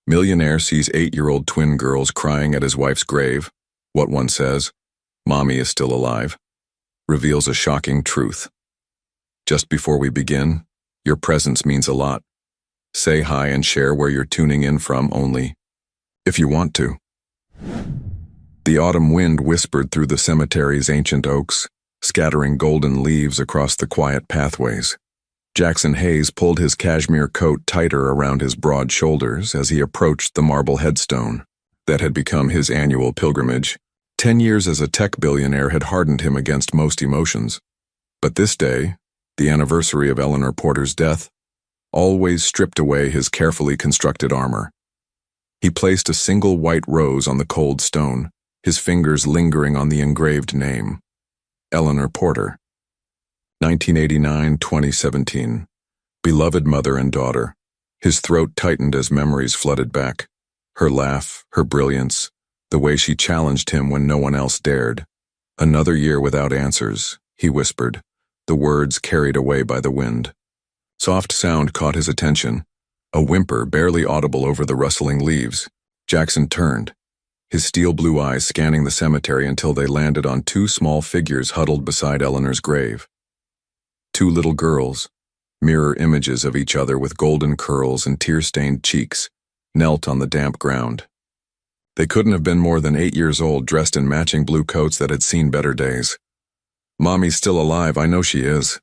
Millionaire sees 8-year-old twin girls crying at his wife's grave. What one says, "Mommy is still alive," reveals a shocking truth. Just before we begin, your presence means a lot. Say hi and share where you're tuning in from only if you want to. The autumn wind whispered through the cemetery's ancient oaks, scattering golden leaves across the quiet pathways. Jackson Hayes pulled his cashmere coat tighter around his broad shoulders as he approached the marble headstone that had become his annual pilgrimage. 10 years as a tech billionaire had hardened him against most emotions. But this day, the anniversary of Eleanor Porter's death, always stripped away his carefully constructed armor. He placed a single white rose on the cold stone, his fingers lingering on the engraved name, Eleanor Porter. 1989-2017. Beloved mother and daughter. His throat tightened as memories flooded back. Her laugh, her brilliance, the way she challenged him when no one else dared. "Another year without answers," he whispered, the words carried away by the wind. Soft sound caught his attention, a whimper barely audible over the rustling leaves. Jackson turned, his steel blue eyes scanning the cemetery until they landed on two small figures huddled beside Eleanor's grave. Two little girls, mirror images of each other with golden curls and tear-stained cheeks, knelt on the damp ground. They couldn't have been more than 8 years old, dressed in matching blue coats that had seen better days. "Mommy's still alive, I know she is,"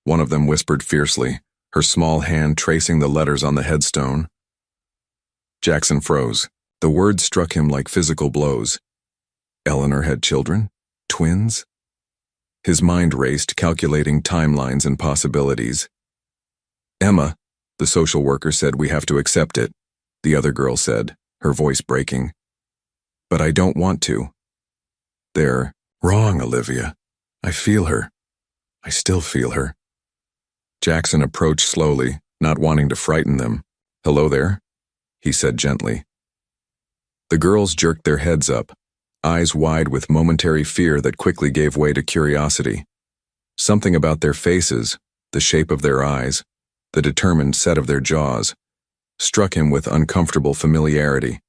one of them whispered fiercely, her small hand tracing the letters on the headstone. Jackson froze. The words struck him like physical blows. Eleanor had children? Twins? His mind raced, calculating timelines and possibilities. "Emma," the social worker said, "we have to accept it," the other girl said, her voice breaking. "But I don't want to." "They're wrong, Olivia. I feel her. I still feel her." Jackson approached slowly, not wanting to frighten them. "Hello there," he said gently. The girls jerked their heads up, eyes wide with momentary fear that quickly gave way to curiosity. Something about their faces, the shape of their eyes, the determined set of their jaws, struck him with uncomfortable familiarity.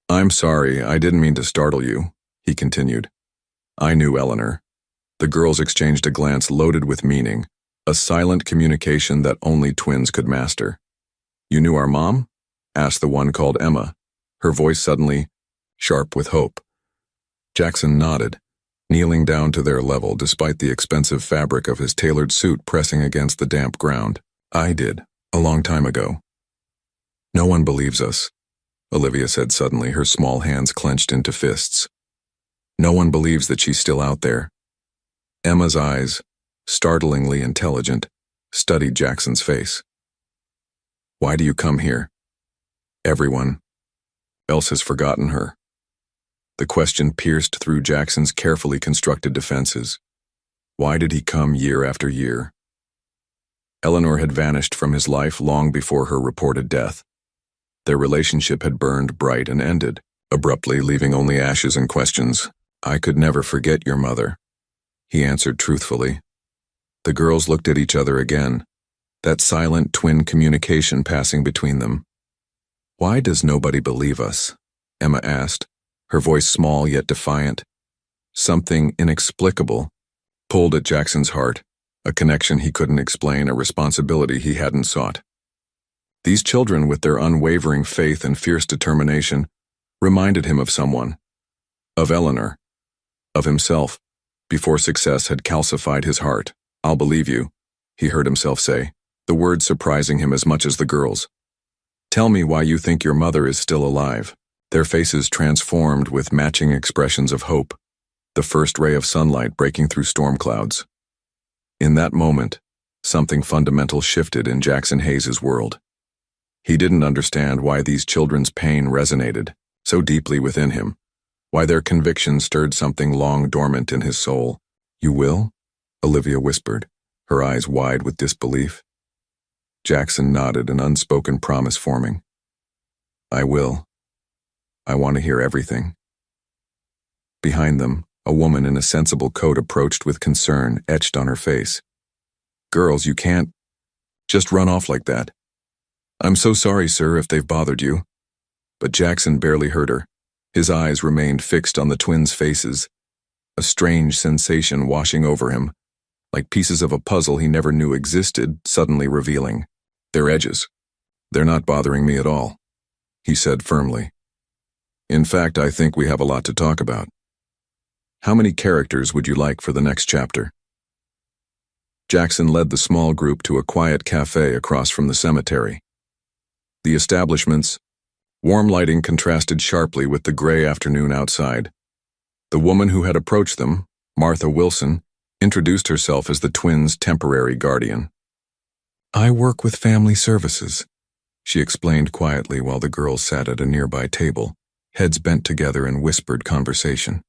"I'm sorry, I didn't mean to startle you," he continued. "I knew Eleanor." The girls exchanged a glance loaded with meaning, a silent communication that only twins could master. "You knew our mom?" asked the one called Emma, her voice suddenly sharp with hope. Jackson nodded, kneeling down to their level despite the expensive fabric of his tailored suit pressing against the damp ground. "I did, a long time ago." "No one believes us," Olivia said suddenly, her small hands clenched into fists. "No one believes that she's still out there." Emma's eyes, startlingly intelligent, studied Jackson's face. "Why do you come here? Everyone else has forgotten her." The question pierced through Jackson's carefully constructed defenses. Why did he come year after year? Eleanor had vanished from his life long before her reported death. Their relationship had burned bright and ended, abruptly leaving only ashes and questions. "I could never forget your mother," he answered truthfully. The girls looked at each other again, that silent twin communication passing between them. "Why does nobody believe us?" Emma asked, her voice small yet defiant. Something inexplicable pulled at Jackson's heart, a connection he couldn't explain, a responsibility he hadn't sought. These children, with their unwavering faith and fierce determination, reminded him of someone, of Eleanor, of himself, before success had calcified his heart. "I'll believe you," he heard himself say, the words surprising him as much as the girls. "Tell me why you think your mother is still alive." Their faces transformed with matching expressions of hope, the first ray of sunlight breaking through storm clouds. In that moment, something fundamental shifted in Jackson Hayes' world. He didn't understand why these children's pain resonated so deeply within him, why their conviction stirred something long dormant in his soul. "You will?" Olivia whispered, her eyes wide with disbelief. Jackson nodded, an unspoken promise forming. "I will. I want to hear everything." Behind them, a woman in a sensible coat approached with concern etched on her face. "Girls, you can't just run off like that." "I'm so sorry, sir, if they've bothered you." but Jackson barely heard her. His eyes remained fixed on the twins' faces, a strange sensation washing over him, like pieces of a puzzle he never knew existed, suddenly revealing. Their edges. They're not bothering me at all, he said firmly. In fact, I think we have a lot to talk about. How many characters would you like for the next chapter? Jackson led the small group to a quiet cafe across from the cemetery. The establishment's warm lighting contrasted sharply with the gray afternoon outside. The woman who had approached them, Martha Wilson, introduced herself as the twins' temporary guardian. I work with family services, she explained quietly while the girls sat at a nearby table, heads bent together in whispered conversation.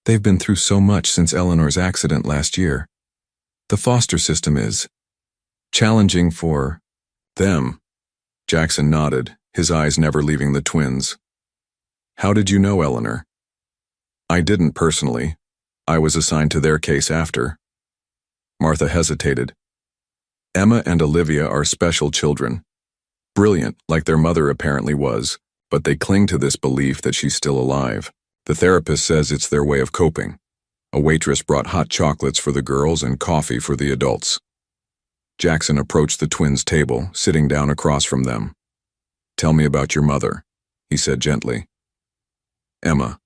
They've been through so much since Eleanor's accident last year. The foster system is challenging for them. Jackson nodded, his eyes never leaving the twins. How did you know Eleanor? I didn't personally. I was assigned to their case after. Martha hesitated. Emma and Olivia are special children. Brilliant, like their mother apparently was, but they cling to this belief that she's still alive. The therapist says it's their way of coping. A waitress brought hot chocolates for the girls and coffee for the adults. Jackson approached the twins' table, sitting down across from them. Tell me about your mother, he said gently. Emma,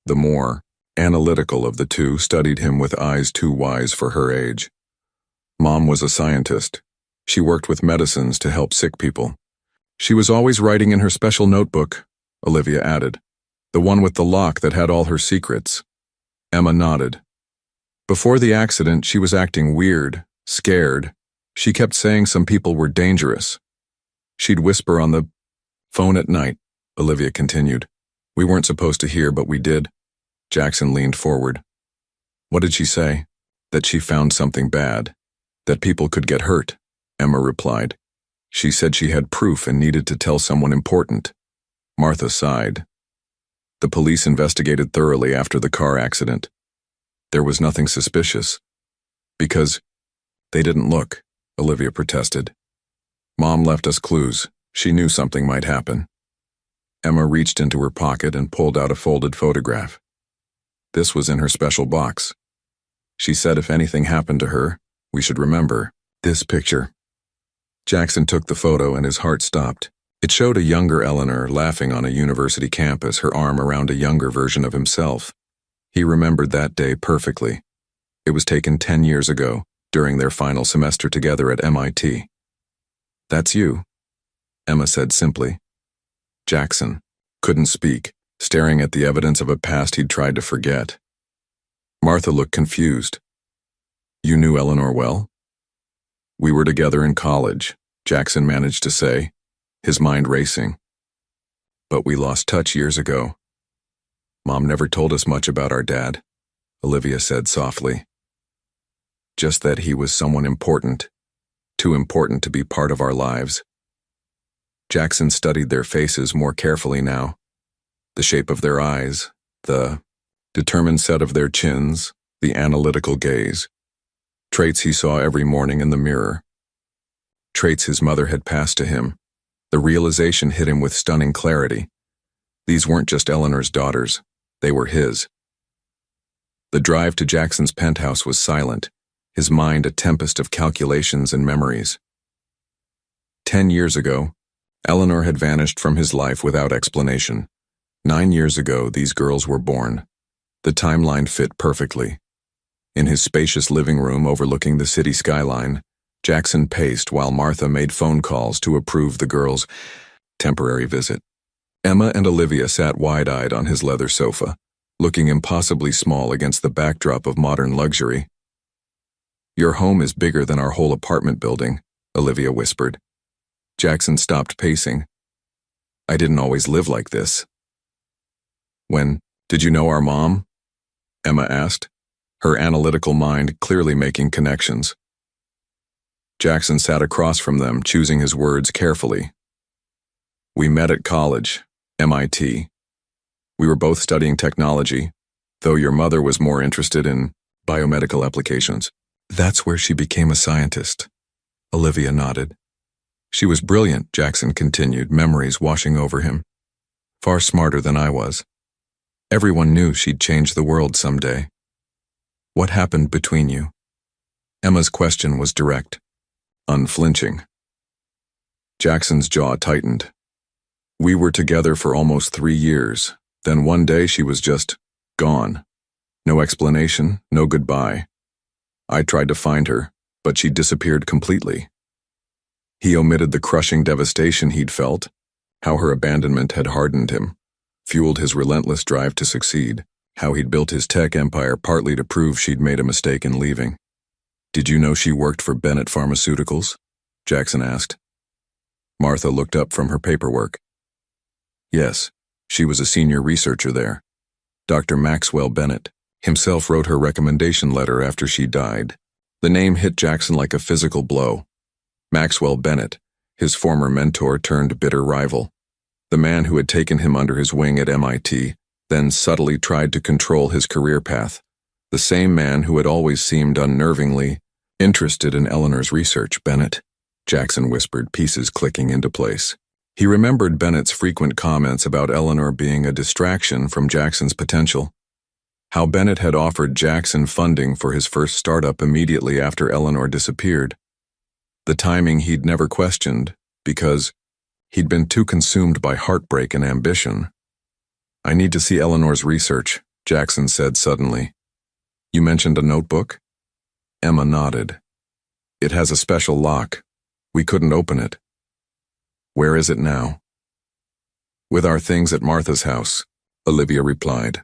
the more analytical of the two, studied him with eyes too wise for her age. Mom was a scientist. She worked with medicines to help sick people. She was always writing in her special notebook, Olivia added, the one with the lock that had all her secrets. Emma nodded. Before the accident, she was acting weird, scared. She kept saying some people were dangerous. She'd whisper on the phone at night, Olivia continued. We weren't supposed to hear, but we did. Jackson leaned forward. What did she say? That she found something bad. That people could get hurt, Emma replied. She said she had proof and needed to tell someone important. Martha sighed. The police investigated thoroughly after the car accident. There was nothing suspicious. Because they didn't look, Olivia protested. Mom left us clues. She knew something might happen. Emma reached into her pocket and pulled out a folded photograph. This was in her special box. She said if anything happened to her, we should remember this picture. Jackson took the photo and his heart stopped. It showed a younger Eleanor laughing on a university campus, her arm around a younger version of himself. He remembered that day perfectly. It was taken 10 years ago, during their final semester together at MIT. That's you, Emma said simply. Jackson couldn't speak, staring at the evidence of a past he'd tried to forget. Martha looked confused. You knew Eleanor well? We were together in college, Jackson managed to say, his mind racing. But we lost touch years ago. Mom never told us much about our dad, Olivia said softly. Just that he was someone important, too important to be part of our lives. Jackson studied their faces more carefully now. The shape of their eyes, the determined set of their chins, the analytical gaze. Traits he saw every morning in the mirror. Traits his mother had passed to him. The realization hit him with stunning clarity. These weren't just Eleanor's daughters, they were his. The drive to Jackson's penthouse was silent, his mind a tempest of calculations and memories. 10 years ago, Eleanor had vanished from his life without explanation. 9 years ago, these girls were born. The timeline fit perfectly. In his spacious living room overlooking the city skyline, Jackson paced while Martha made phone calls to approve the girls' temporary visit. Emma and Olivia sat wide-eyed on his leather sofa, looking impossibly small against the backdrop of modern luxury. Your home is bigger than our whole apartment building, Olivia whispered. Jackson stopped pacing. I didn't always live like this. When did you know our mom? Emma asked, her analytical mind clearly making connections. Jackson sat across from them, choosing his words carefully. We met at college, MIT. We were both studying technology, though your mother was more interested in biomedical applications. That's where she became a scientist. Olivia nodded. She was brilliant, Jackson continued, memories washing over him. far smarter than I was. Everyone knew she'd change the world someday. What happened between you? Emma's question was direct, unflinching. Jackson's jaw tightened. We were together for almost 3 years. Then one day she was just gone. No explanation, no goodbye. I tried to find her, but she disappeared completely. He omitted the crushing devastation he'd felt, how her abandonment had hardened him, fueled his relentless drive to succeed, how he'd built his tech empire partly to prove she'd made a mistake in leaving. Did you know she worked for Bennett Pharmaceuticals? Jackson asked. Martha looked up from her paperwork. Yes, she was a senior researcher there. Dr. Maxwell Bennett himself wrote her recommendation letter after she died. The name hit Jackson like a physical blow. Maxwell Bennett, his former mentor turned bitter rival. The man who had taken him under his wing at MIT, then subtly tried to control his career path. The same man who had always seemed unnervingly interested in Eleanor's research. Bennett, Jackson whispered, pieces clicking into place. He remembered Bennett's frequent comments about Eleanor being a distraction from Jackson's potential. How Bennett had offered Jackson funding for his first startup immediately after Eleanor disappeared. The timing he'd never questioned, because he'd been too consumed by heartbreak and ambition. I need to see Eleanor's research, Jackson said suddenly. You mentioned a notebook? Emma nodded. It has a special lock. We couldn't open it. Where is it now? With our things at Martha's house, Olivia replied.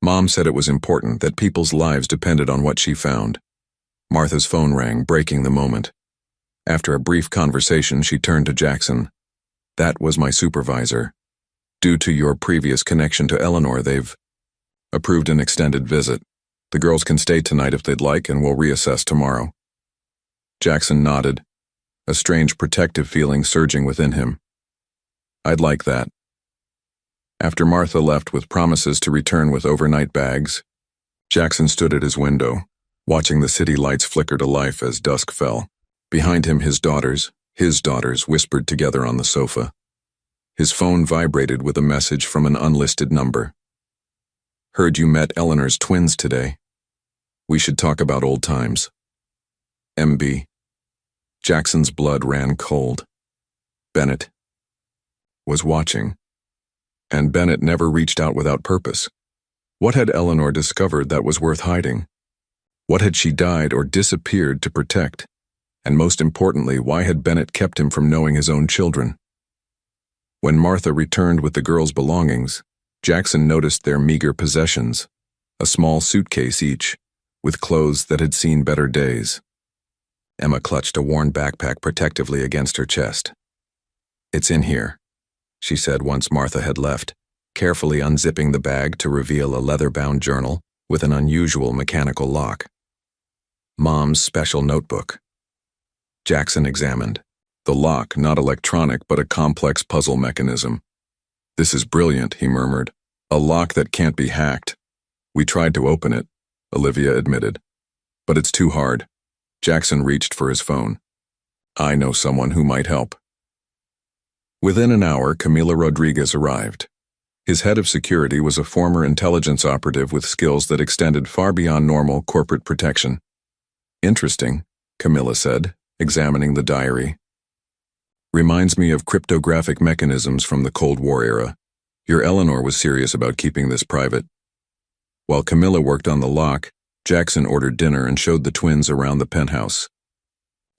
Mom said it was important that people's lives depended on what she found. Martha's phone rang, breaking the moment. After a brief conversation, she turned to Jackson. That was my supervisor. Due to your previous connection to Eleanor, they've approved an extended visit. The girls can stay tonight if they'd like, and we'll reassess tomorrow. Jackson nodded, a strange protective feeling surging within him. I'd like that. After Martha left with promises to return with overnight bags, Jackson stood at his window, watching the city lights flicker to life as dusk fell. Behind him, his daughters, whispered together on the sofa. His phone vibrated with a message from an unlisted number. Heard you met Eleanor's twins today. We should talk about old times. MB. Jackson's blood ran cold. Bennett was watching, and Bennett never reached out without purpose. What had Eleanor discovered that was worth hiding? What had she died or disappeared to protect? And most importantly, why had Bennett kept him from knowing his own children? When Martha returned with the girls' belongings, Jackson noticed their meager possessions, a small suitcase each, with clothes that had seen better days. Emma clutched a worn backpack protectively against her chest. It's in here, she said once Martha had left, carefully unzipping the bag to reveal a leather-bound journal with an unusual mechanical lock. Mom's special notebook. Jackson examined. The lock, not electronic, but a complex puzzle mechanism. This is brilliant, he murmured. A lock that can't be hacked. We tried to open it, Olivia admitted. But it's too hard. Jackson reached for his phone. I know someone who might help. Within an hour, Camila Rodriguez arrived. His head of security was a former intelligence operative with skills that extended far beyond normal corporate protection. Interesting, Camila said, examining the diary. Reminds me of cryptographic mechanisms from the Cold War era. Your Eleanor was serious about keeping this private. While Camilla worked on the lock, Jackson ordered dinner and showed the twins around the penthouse.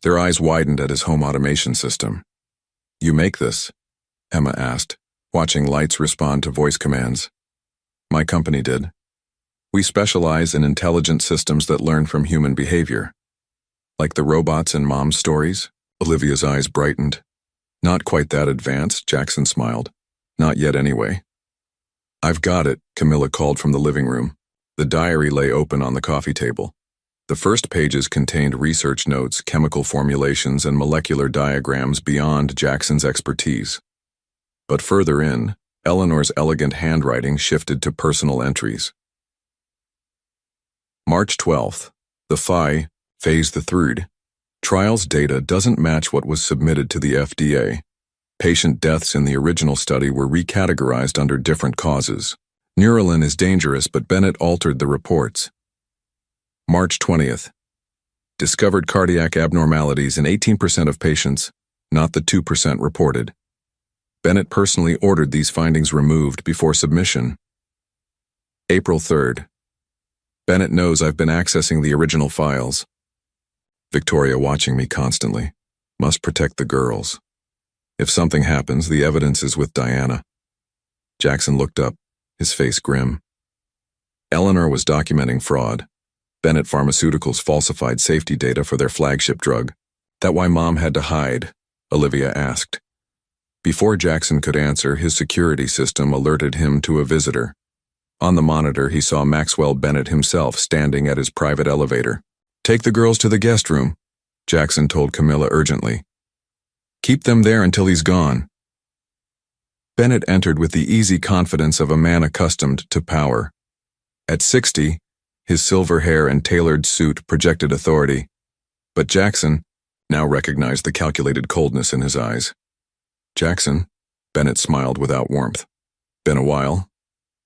Their eyes widened at his home automation system. You make this? Emma asked, watching lights respond to voice commands. My company did. We specialize in intelligent systems that learn from human behavior. Like the robots in Mom's stories? Olivia's eyes brightened. Not quite that advanced, Jackson smiled. Not yet anyway. I've got it, Camilla called from the living room. The diary lay open on the coffee table. The first pages contained research notes, chemical formulations, and molecular diagrams beyond Jackson's expertise. But further in, Eleanor's elegant handwriting shifted to personal entries. March 12th. The phase the 3rd. Trials data doesn't match what was submitted to the FDA. Patient deaths in the original study were recategorized under different causes. Neuralin is dangerous, but Bennett altered the reports. March 20th. Discovered cardiac abnormalities in 18% of patients, not the 2% reported. Bennett personally ordered these findings removed before submission. April 3rd. Bennett knows I've been accessing the original files. Victoria watching me constantly. Must protect the girls. If something happens, the evidence is with Diana. Jackson looked up, his face grim. Eleanor was documenting fraud. Bennett Pharmaceuticals falsified safety data for their flagship drug. That why Mom had to hide? Olivia asked. Before Jackson could answer, his security system alerted him to a visitor. On the monitor, he saw Maxwell Bennett himself standing at his private elevator. Take the girls to the guest room, Jackson told Camilla urgently. Keep them there until he's gone. Bennett entered with the easy confidence of a man accustomed to power. At 60, his silver hair and tailored suit projected authority, but Jackson now recognized the calculated coldness in his eyes. Jackson, Bennett smiled without warmth. Been a while.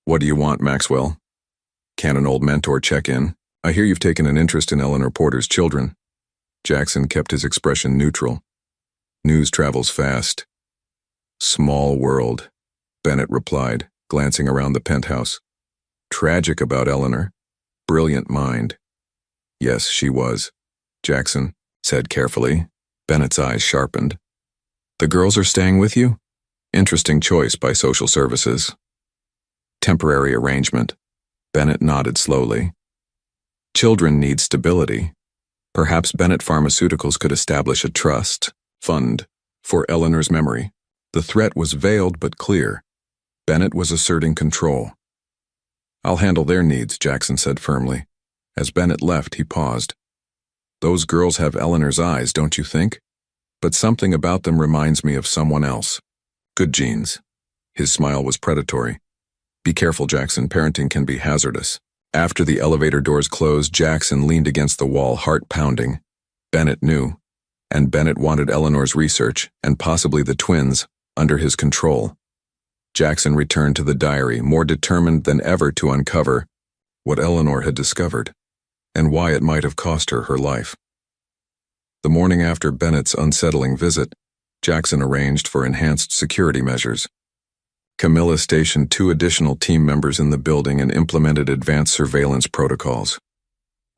What do you want, Maxwell? Can an old mentor check in? I hear you've taken an interest in Eleanor Porter's children. Jackson kept his expression neutral. News travels fast. Small world, Bennett replied, glancing around the penthouse. Tragic about Eleanor. Brilliant mind. Yes, she was, Jackson said carefully. Bennett's eyes sharpened. The girls are staying with you? Interesting choice by social services. Temporary arrangement. Bennett nodded slowly. Children need stability. Perhaps Bennett Pharmaceuticals could establish a trust fund for Eleanor's memory. The threat was veiled but clear. Bennett was asserting control. I'll handle their needs, Jackson said firmly. As Bennett left, he paused. Those girls have Eleanor's eyes, don't you think? But something about them reminds me of someone else. Good genes. His smile was predatory. Be careful, Jackson. Parenting can be hazardous. After the elevator doors closed, Jackson leaned against the wall, heart pounding. Bennett knew. And Bennett wanted Eleanor's research, and possibly the twins, under his control. Jackson returned to the diary, more determined than ever to uncover what Eleanor had discovered, and why it might have cost her her life. The morning after Bennett's unsettling visit, Jackson arranged for enhanced security measures. Camilla stationed 2 additional team members in the building and implemented advanced surveillance protocols.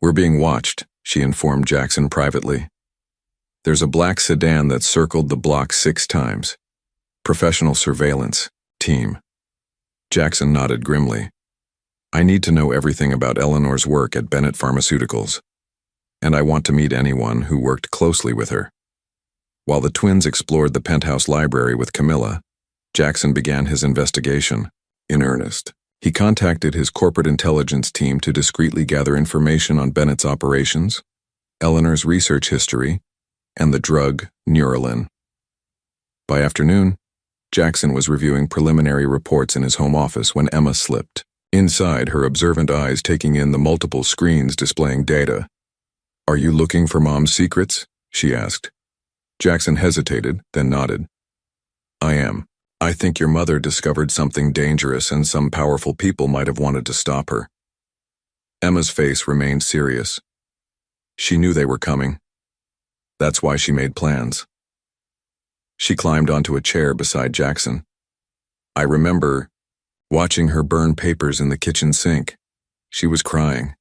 We're being watched, she informed Jackson privately. There's a black sedan that circled the block 6 times. Professional surveillance team. Jackson nodded grimly. I need to know everything about Eleanor's work at Bennett Pharmaceuticals, and I want to meet anyone who worked closely with her. While the twins explored the penthouse library with Camilla, Jackson began his investigation. In earnest, he contacted his corporate intelligence team to discreetly gather information on Bennett's operations, Eleanor's research history, and the drug Neuralin. By afternoon, Jackson was reviewing preliminary reports in his home office when Emma slipped. Inside, her observant eyes taking in the multiple screens displaying data. Are you looking for Mom's secrets? She asked. Jackson hesitated, then nodded. I am. I think your mother discovered something dangerous and some powerful people might have wanted to stop her. Emma's face remained serious. She knew they were coming. That's why she made plans. She climbed onto a chair beside Jackson. I remember watching her burn papers in the kitchen sink. She was crying.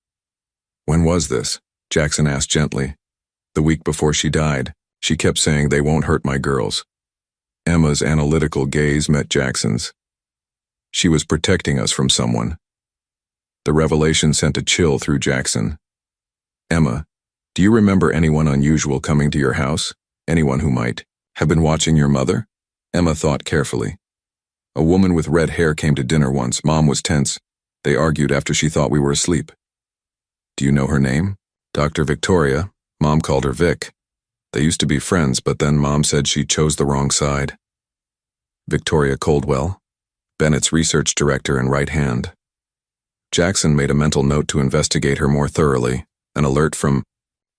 When was this? Jackson asked gently. The week before she died. She kept saying they won't hurt my girls. Emma's analytical gaze met Jackson's. She was protecting us from someone. The revelation sent a chill through Jackson. Emma, do you remember anyone unusual coming to your house? Anyone who might have been watching your mother? Emma thought carefully. A woman with red hair came to dinner once. Mom was tense. They argued after she thought we were asleep. Do you know her name? Dr. Victoria. Mom called her Vic. They used to be friends, but then Mom said she chose the wrong side. Victoria Coldwell, Bennett's research director and right hand. Jackson made a mental note to investigate her more thoroughly. An alert from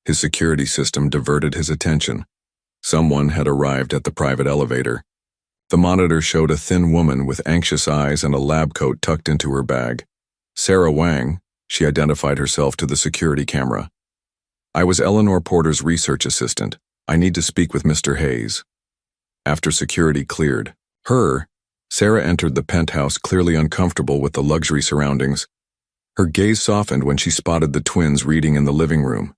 his security system diverted his attention. Someone had arrived at the private elevator. The monitor showed a thin woman with anxious eyes and a lab coat tucked into her bag. Sarah Wang, she identified herself to the security camera. I was Eleanor Porter's research assistant. I need to speak with Mr. Hayes. After security cleared Sarah entered the penthouse clearly uncomfortable with the luxury surroundings. Her gaze softened when she spotted the twins reading in the living room.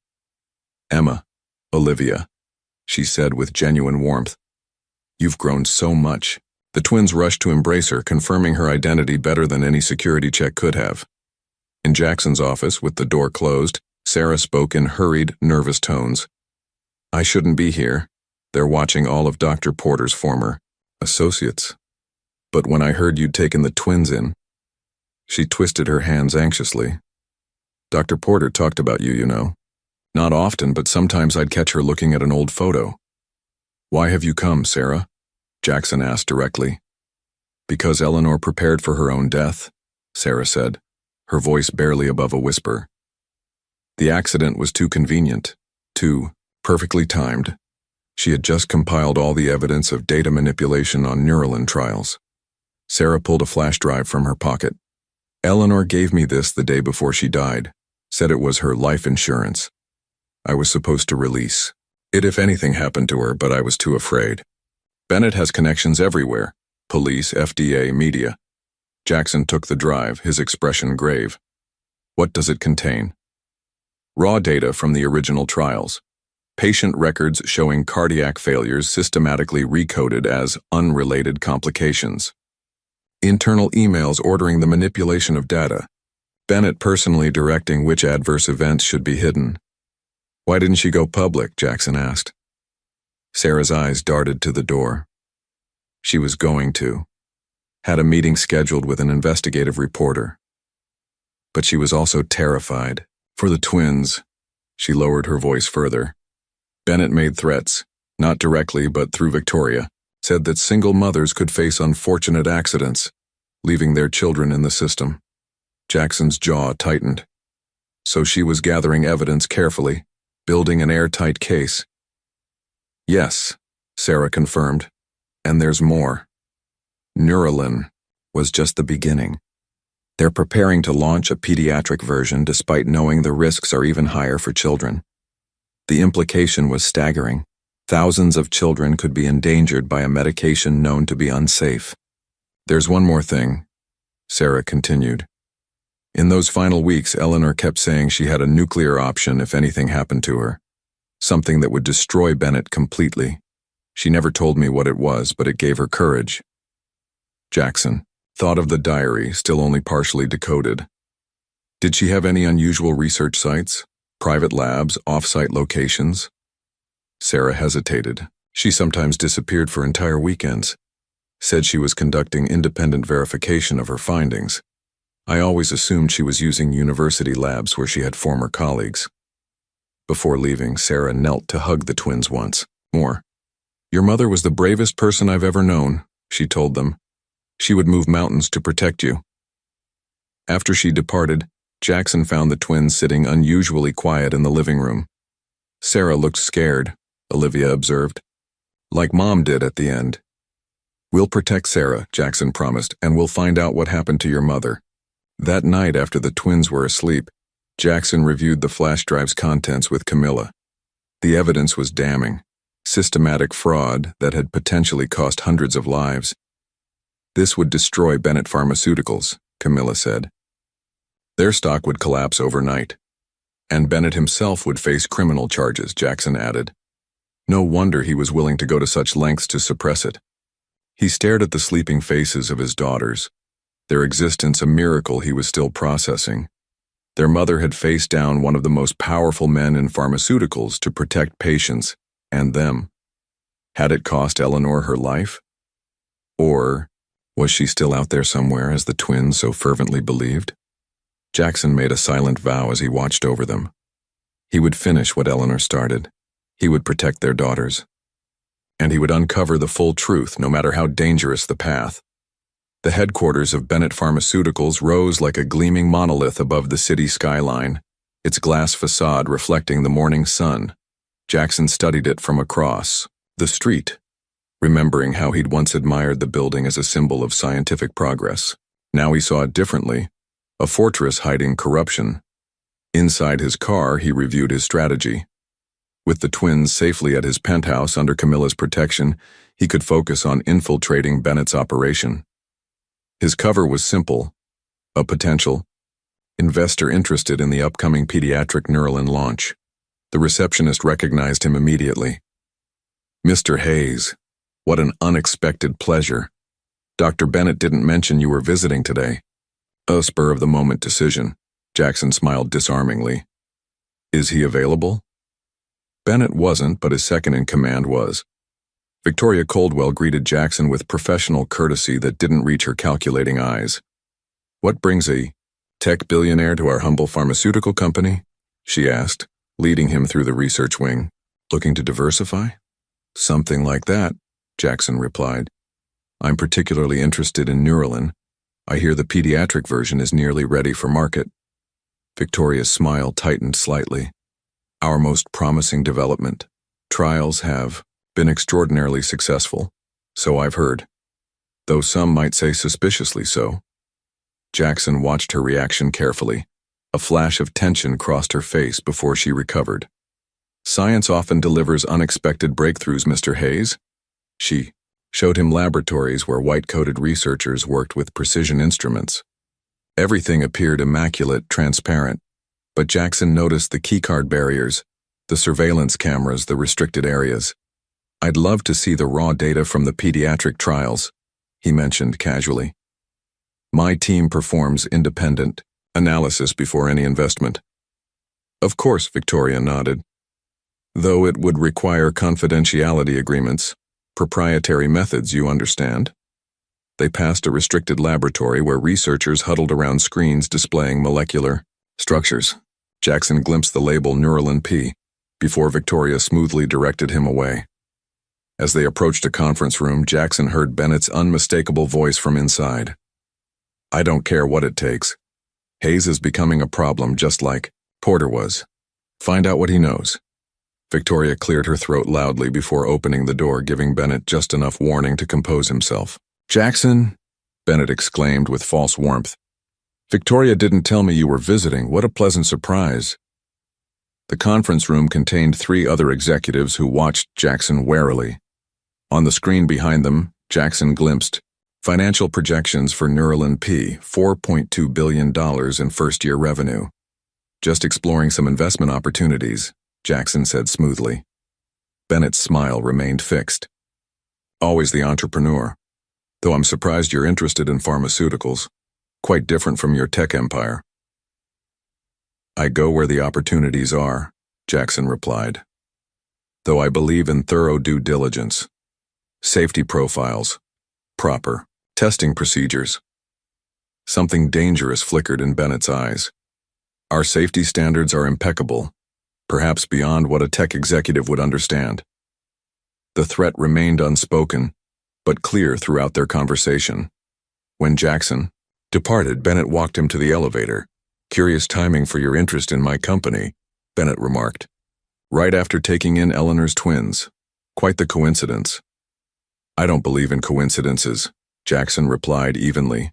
Emma, Olivia, she said with genuine warmth. You've grown so much. The twins rushed to embrace her, confirming her identity better than any security check could have. In Jackson's office, with the door closed, Sarah spoke in hurried, nervous tones. I shouldn't be here. They're watching all of Dr. Porter's former associates. But when I heard you'd taken the twins in, she twisted her hands anxiously. Dr. Porter talked about you, you know. Not often, but sometimes I'd catch her looking at an old photo. Why have you come, Sarah? Jackson asked directly. Because Eleanor prepared for her own death, Sarah said, her voice barely above a whisper. The accident was too convenient, too perfectly timed. She had just compiled all the evidence of data manipulation on Neuralin trials. Sarah pulled a flash drive from her pocket. Eleanor gave me this the day before she died, said it was her life insurance. I was supposed to release it if anything happened to her, but I was too afraid. Bennett has connections everywhere, police, FDA, media. Jackson took the drive, his expression grave. What does it contain? Raw data from the original trials. Patient records showing cardiac failures systematically recoded as unrelated complications. Internal emails ordering the manipulation of data. Bennett personally directing which adverse events should be hidden. Why didn't she go public? Jackson asked. Sarah's eyes darted to the door. She was going to. Had a meeting scheduled with an investigative reporter. But she was also terrified. For the twins, she lowered her voice further. Bennett made threats, not directly but through Victoria, said that single mothers could face unfortunate accidents, leaving their children in the system. Jackson's jaw tightened. So she was gathering evidence carefully, building an airtight case. Yes, Sarah confirmed, and there's more. Neuralin was just the beginning. They're preparing to launch a pediatric version despite knowing the risks are even higher for children. The implication was staggering. Thousands of children could be endangered by a medication known to be unsafe. There's one more thing, Sarah continued. In those final weeks, Eleanor kept saying she had a nuclear option if anything happened to her. Something that would destroy Bennett completely. She never told me what it was, but it gave her courage. Jackson thought of the diary, still only partially decoded. Did she have any unusual research sites? Private labs, off-site locations? Sarah hesitated. She sometimes disappeared for entire weekends. Said she was conducting independent verification of her findings. I always assumed she was using university labs where she had former colleagues. Before leaving, Sarah knelt to hug the twins once more. Your mother was the bravest person I've ever known, she told them. She would move mountains to protect you. After she departed, Jackson found the twins sitting unusually quiet in the living room. Sarah looked scared, Olivia observed. Like Mom did at the end. We'll protect Sarah, Jackson promised, and we'll find out what happened to your mother. That night after the twins were asleep, Jackson reviewed the flash drive's contents with Camilla. The evidence was damning. Systematic fraud that had potentially cost hundreds of lives. This would destroy Bennett Pharmaceuticals, Camilla said. Their stock would collapse overnight. And Bennett himself would face criminal charges, Jackson added. No wonder he was willing to go to such lengths to suppress it. He stared at the sleeping faces of his daughters, their existence a miracle he was still processing. Their mother had faced down one of the most powerful men in pharmaceuticals to protect patients and them. Had it cost Eleanor her life? Or was she still out there somewhere, as the twins so fervently believed? Jackson made a silent vow as he watched over them. He would finish what Eleanor started. He would protect their daughters. And he would uncover the full truth, no matter how dangerous the path. The headquarters of Bennett Pharmaceuticals rose like a gleaming monolith above the city skyline, its glass facade reflecting the morning sun. Jackson studied it from across the street. remembering how he'd once admired the building as a symbol of scientific progress. Now he saw it differently, a fortress hiding corruption. Inside his car, he reviewed his strategy. With the twins safely at his penthouse under Camilla's protection, he could focus on infiltrating Bennett's operation. His cover was simple: a potential investor interested in the upcoming pediatric Neuralin launch. The receptionist recognized him immediately. "Mr. Hayes, what an unexpected pleasure. Dr. Bennett didn't mention you were visiting today." A spur-of-the-moment decision. Jackson smiled disarmingly. "Is he available?" Bennett wasn't, but his second-in-command was. Victoria Coldwell greeted Jackson with professional courtesy that didn't reach her calculating eyes. "What brings a tech billionaire to our humble pharmaceutical company?" she asked, leading him through the research wing. "Looking to diversify?" "Something like that," Jackson replied. "I'm particularly interested in Neuralin. I hear the pediatric version is nearly ready for market." Victoria's smile tightened slightly. "Our most promising development. Trials have been extraordinarily successful, so I've heard. Though some might say suspiciously so." Jackson watched her reaction carefully. A flash of tension crossed her face before she recovered. "Science often delivers unexpected breakthroughs, Mr. Hayes." She showed him laboratories where white-coated researchers worked with precision instruments. Everything appeared immaculate, transparent, but Jackson noticed the keycard barriers, the surveillance cameras, the restricted areas. "I'd love to see the raw data from the pediatric trials," he mentioned casually. "My team performs independent analysis before any investment." "Of course," Victoria nodded. "Though it would require confidentiality agreements, proprietary methods, you understand." They passed a restricted laboratory where researchers huddled around screens displaying molecular structures. Jackson glimpsed the label Neuralin P before Victoria smoothly directed him away. As they approached a conference room, Jackson heard Bennett's unmistakable voice from inside. "I don't care what it takes. Hayes is becoming a problem just like Porter was. Find out what he knows." Victoria cleared her throat loudly before opening the door, giving Bennett just enough warning to compose himself. "Jackson," Bennett exclaimed with false warmth. "Victoria didn't tell me you were visiting. What a pleasant surprise." The conference room contained 3 other executives who watched Jackson warily. On the screen behind them, Jackson glimpsed financial projections for Neuralin P, $4.2 billion in first-year revenue. "Just exploring some investment opportunities," Jackson said smoothly. Bennett's smile remained fixed. "Always the entrepreneur. Though I'm surprised you're interested in pharmaceuticals. Quite different from your tech empire." "I go where the opportunities are," Jackson replied. "Though I believe in thorough due diligence. Safety profiles. Proper testing procedures." Something dangerous flickered in Bennett's eyes. "Our safety standards are impeccable, perhaps beyond what a tech executive would understand." The threat remained unspoken, but clear throughout their conversation. When Jackson departed, Bennett walked him to the elevator. "Curious timing for your interest in my company," Bennett remarked. "Right after taking in Eleanor's twins. Quite the coincidence." "I don't believe in coincidences," Jackson replied evenly.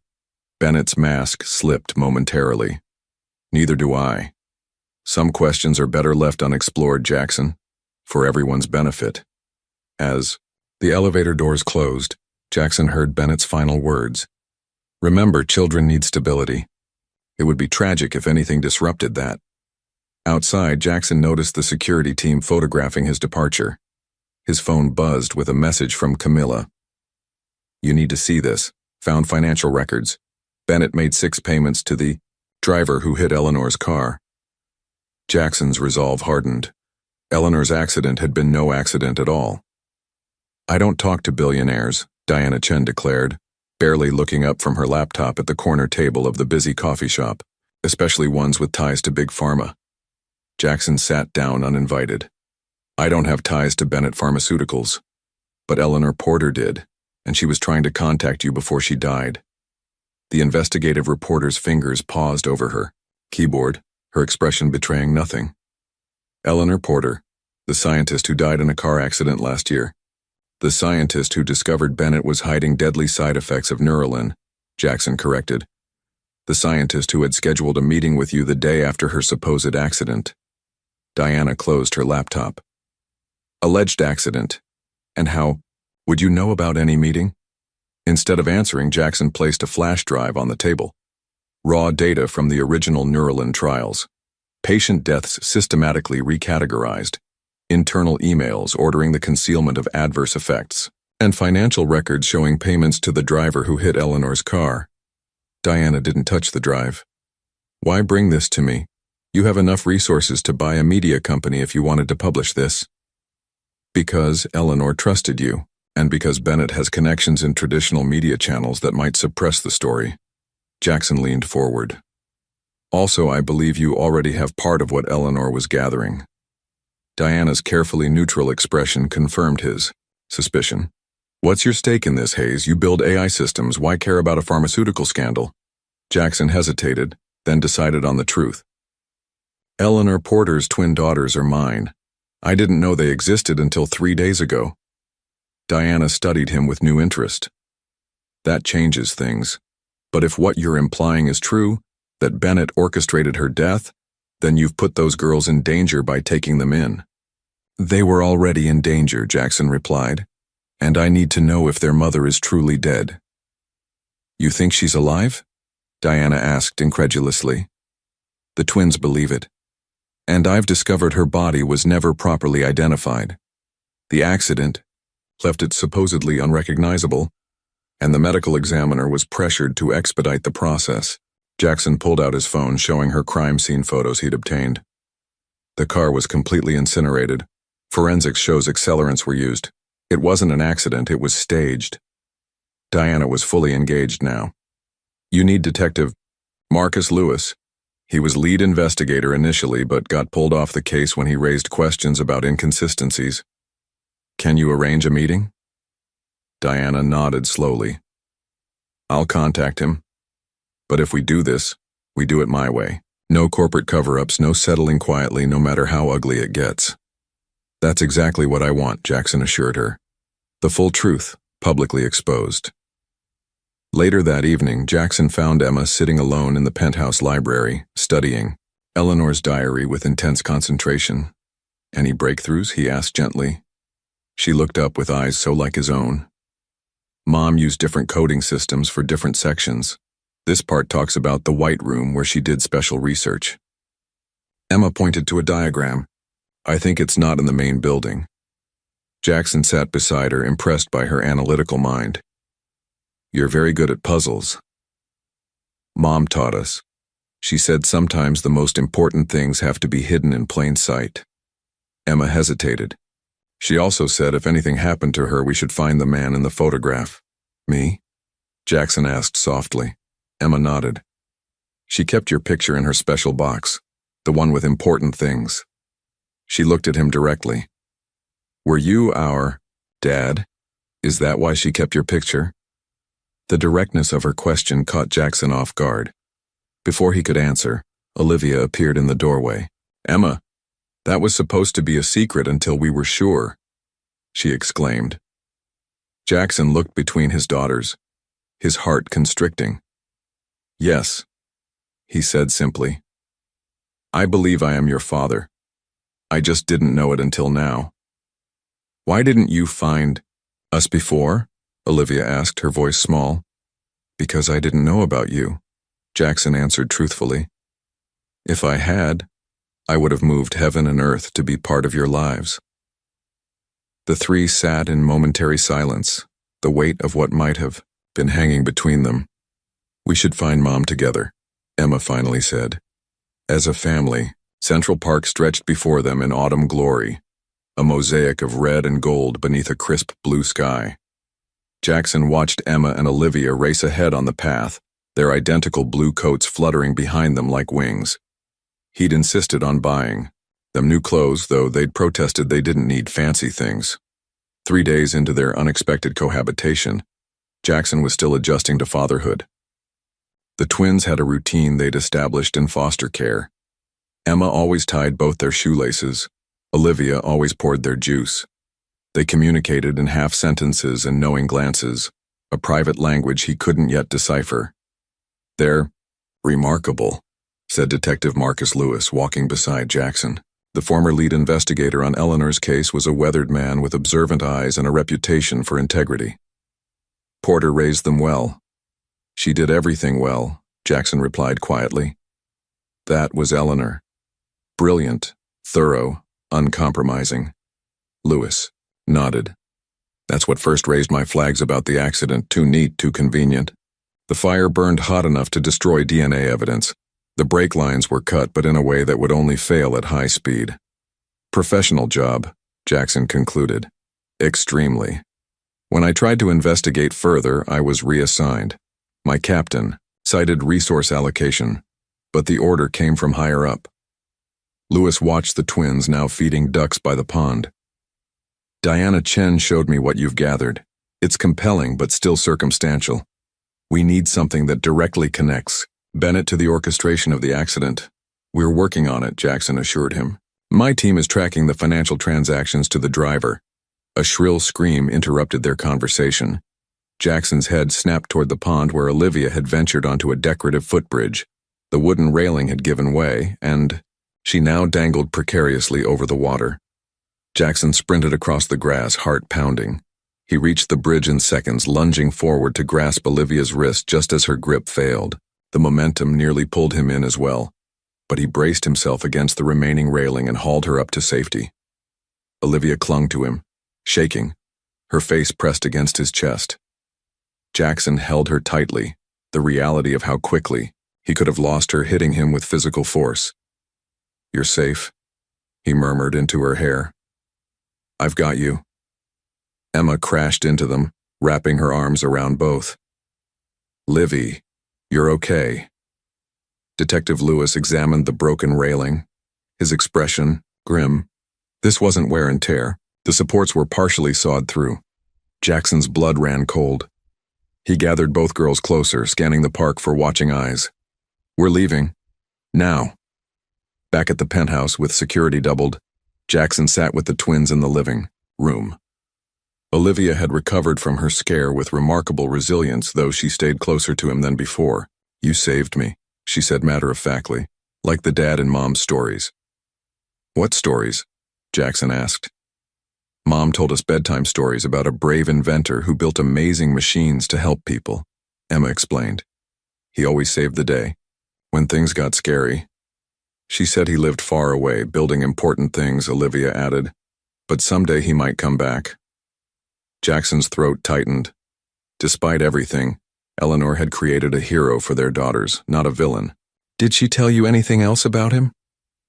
Bennett's mask slipped momentarily. "Neither do I. Some questions are better left unexplored, Jackson, for everyone's benefit." As the elevator doors closed, Jackson heard Bennett's final words. "Remember, children need stability. It would be tragic if anything disrupted that." Outside, Jackson noticed the security team photographing his departure. His phone buzzed with a message from Camilla. "You need to see this. Found financial records. Bennett made 6 payments to the driver who hit Eleanor's car." Jackson's resolve hardened. Eleanor's accident had been no accident at all. "I don't talk to billionaires," Diana Chen declared, barely looking up from her laptop at the corner table of the busy coffee shop, especially ones with ties to Big Pharma. Jackson sat down uninvited. "I don't have ties to Bennett Pharmaceuticals, but Eleanor Porter did, and she was trying to contact you before she died." The investigative reporter's fingers paused over her keyboard, her expression betraying nothing. "Eleanor Porter, the scientist who died in a car accident last year." The scientist who discovered Bennett was hiding deadly side effects of Neuralin, Jackson corrected. The scientist who had scheduled a meeting with you the day after her supposed accident. Diana closed her laptop. Alleged accident. And how would you know about any meeting? Instead of answering, Jackson placed a flash drive on the table. Raw data from the original Neuralin trials. Patient deaths systematically recategorized. Internal emails ordering the concealment of adverse effects. And financial records showing payments to the driver who hit Eleanor's car. Diana didn't touch the drive. Why bring this to me? You have enough resources to buy a media company if you wanted to publish this. Because Eleanor trusted you, and because Bennett has connections in traditional media channels that might suppress the story. Jackson leaned forward. Also, I believe you already have part of what Eleanor was gathering. Diana's carefully neutral expression confirmed his suspicion. What's your stake in this, Hayes? You build AI systems, why care about a pharmaceutical scandal? Jackson hesitated, then decided on the truth. Eleanor Porter's twin daughters are mine. I didn't know they existed until 3 days ago. Diana studied him with new interest. That changes things. But if what you're implying is true, that Bennett orchestrated her death, then you've put those girls in danger by taking them in. They were already in danger, Jackson replied, and I need to know if their mother is truly dead. You think she's alive? Diana asked incredulously. The twins believe it. And I've discovered her body was never properly identified. The accident left it supposedly unrecognizable, and the medical examiner was pressured to expedite the process. Jackson pulled out his phone showing her crime scene photos he'd obtained. The car was completely incinerated. Forensics shows accelerants were used. It wasn't an accident, it was staged. Diana was fully engaged now. You need Detective Marcus Lewis. He was lead investigator initially, but got pulled off the case when he raised questions about inconsistencies. Can you arrange a meeting? Diana nodded slowly. I'll contact him. But if we do this, we do it my way. No corporate cover-ups, no settling quietly, no matter how ugly it gets. That's exactly what I want, Jackson assured her. The full truth, publicly exposed. Later that evening, Jackson found Emma sitting alone in the penthouse library, studying Eleanor's diary with intense concentration. Any breakthroughs? He asked gently. She looked up with eyes so like his own. Mom used different coding systems for different sections. This part talks about the White Room where she did special research. Emma pointed to a diagram. I think it's not in the main building. Jackson sat beside her, impressed by her analytical mind. You're very good at puzzles. Mom taught us. She said sometimes the most important things have to be hidden in plain sight. Emma hesitated. She also said if anything happened to her, we should find the man in the photograph. Me? Jackson asked softly. Emma nodded. She kept your picture in her special box, the one with important things. She looked at him directly. Were you our dad? Is that why she kept your picture? The directness of her question caught Jackson off guard. Before he could answer, Olivia appeared in the doorway. Emma, that was supposed to be a secret until we were sure, she exclaimed. Jackson looked between his daughters, his heart constricting. Yes, he said simply. I believe I am your father. I just didn't know it until now. Why didn't you find us before? Olivia asked, her voice small. Because I didn't know about you, Jackson answered truthfully. If I had, I would have moved heaven and earth to be part of your lives. The three sat in momentary silence, the weight of what might have been hanging between them. We should find Mom together, Emma finally said. As a family, Central Park stretched before them in autumn glory, a mosaic of red and gold beneath a crisp blue sky. Jackson watched Emma and Olivia race ahead on the path, their identical blue coats fluttering behind them like wings. He'd insisted on buying them new clothes, though they'd protested they didn't need fancy things. 3 days into their unexpected cohabitation, Jackson was still adjusting to fatherhood. The twins had a routine they'd established in foster care. Emma always tied both their shoelaces. Olivia always poured their juice. They communicated in half sentences and knowing glances, a private language he couldn't yet decipher. "They're remarkable," said Detective Marcus Lewis, walking beside Jackson. The former lead investigator on Eleanor's case was a weathered man with observant eyes and a reputation for integrity. "Porter raised them well." "She did everything well," Jackson replied quietly. "That was Eleanor. Brilliant, thorough, uncompromising." Lewis nodded. "That's what first raised my flags about the accident. Too neat, too convenient. The fire burned hot enough to destroy DNA evidence. The brake lines were cut, but in a way that would only fail at high speed. Professional job," Jackson concluded. "Extremely. When I tried to investigate further, I was reassigned. My captain cited resource allocation, but the order came from higher up." Lewis watched the twins now feeding ducks by the pond. "Diana Chen showed me what you've gathered. It's compelling, but still circumstantial. We need something that directly connects Bennett to the orchestration of the accident." "We're working on it," Jackson assured him. "My team is tracking the financial transactions to the driver." A shrill scream interrupted their conversation. Jackson's head snapped toward the pond where Olivia had ventured onto a decorative footbridge. The wooden railing had given way, and she now dangled precariously over the water. Jackson sprinted across the grass, heart pounding. He reached the bridge in seconds, lunging forward to grasp Olivia's wrist just as her grip failed. The momentum nearly pulled him in as well, but he braced himself against the remaining railing and hauled her up to safety. Olivia clung to him, shaking, her face pressed against his chest. Jackson held her tightly, the reality of how quickly he could have lost her hitting him with physical force. "You're safe," he murmured into her hair. "I've got you." Emma crashed into them, wrapping her arms around both. "Livy, you're okay." Detective Lewis examined the broken railing, his expression grim. This wasn't wear and tear. The supports were partially sawed through. Jackson's blood ran cold. He gathered both girls closer, scanning the park for watching eyes. "We're leaving. Now." Back at the penthouse with security doubled, Jackson sat with the twins in the living room. Olivia had recovered from her scare with remarkable resilience, though she stayed closer to him than before. "You saved me," she said matter-of-factly, like the dad in Mom's stories. "What stories?" Jackson asked. "Mom told us bedtime stories about a brave inventor who built amazing machines to help people," Emma explained. "He always saved the day. When things got scary." "She said he lived far away, building important things," Olivia added. "But someday he might come back." Jackson's throat tightened. Despite everything, Eleanor had created a hero for their daughters, not a villain. "Did she tell you anything else about him?"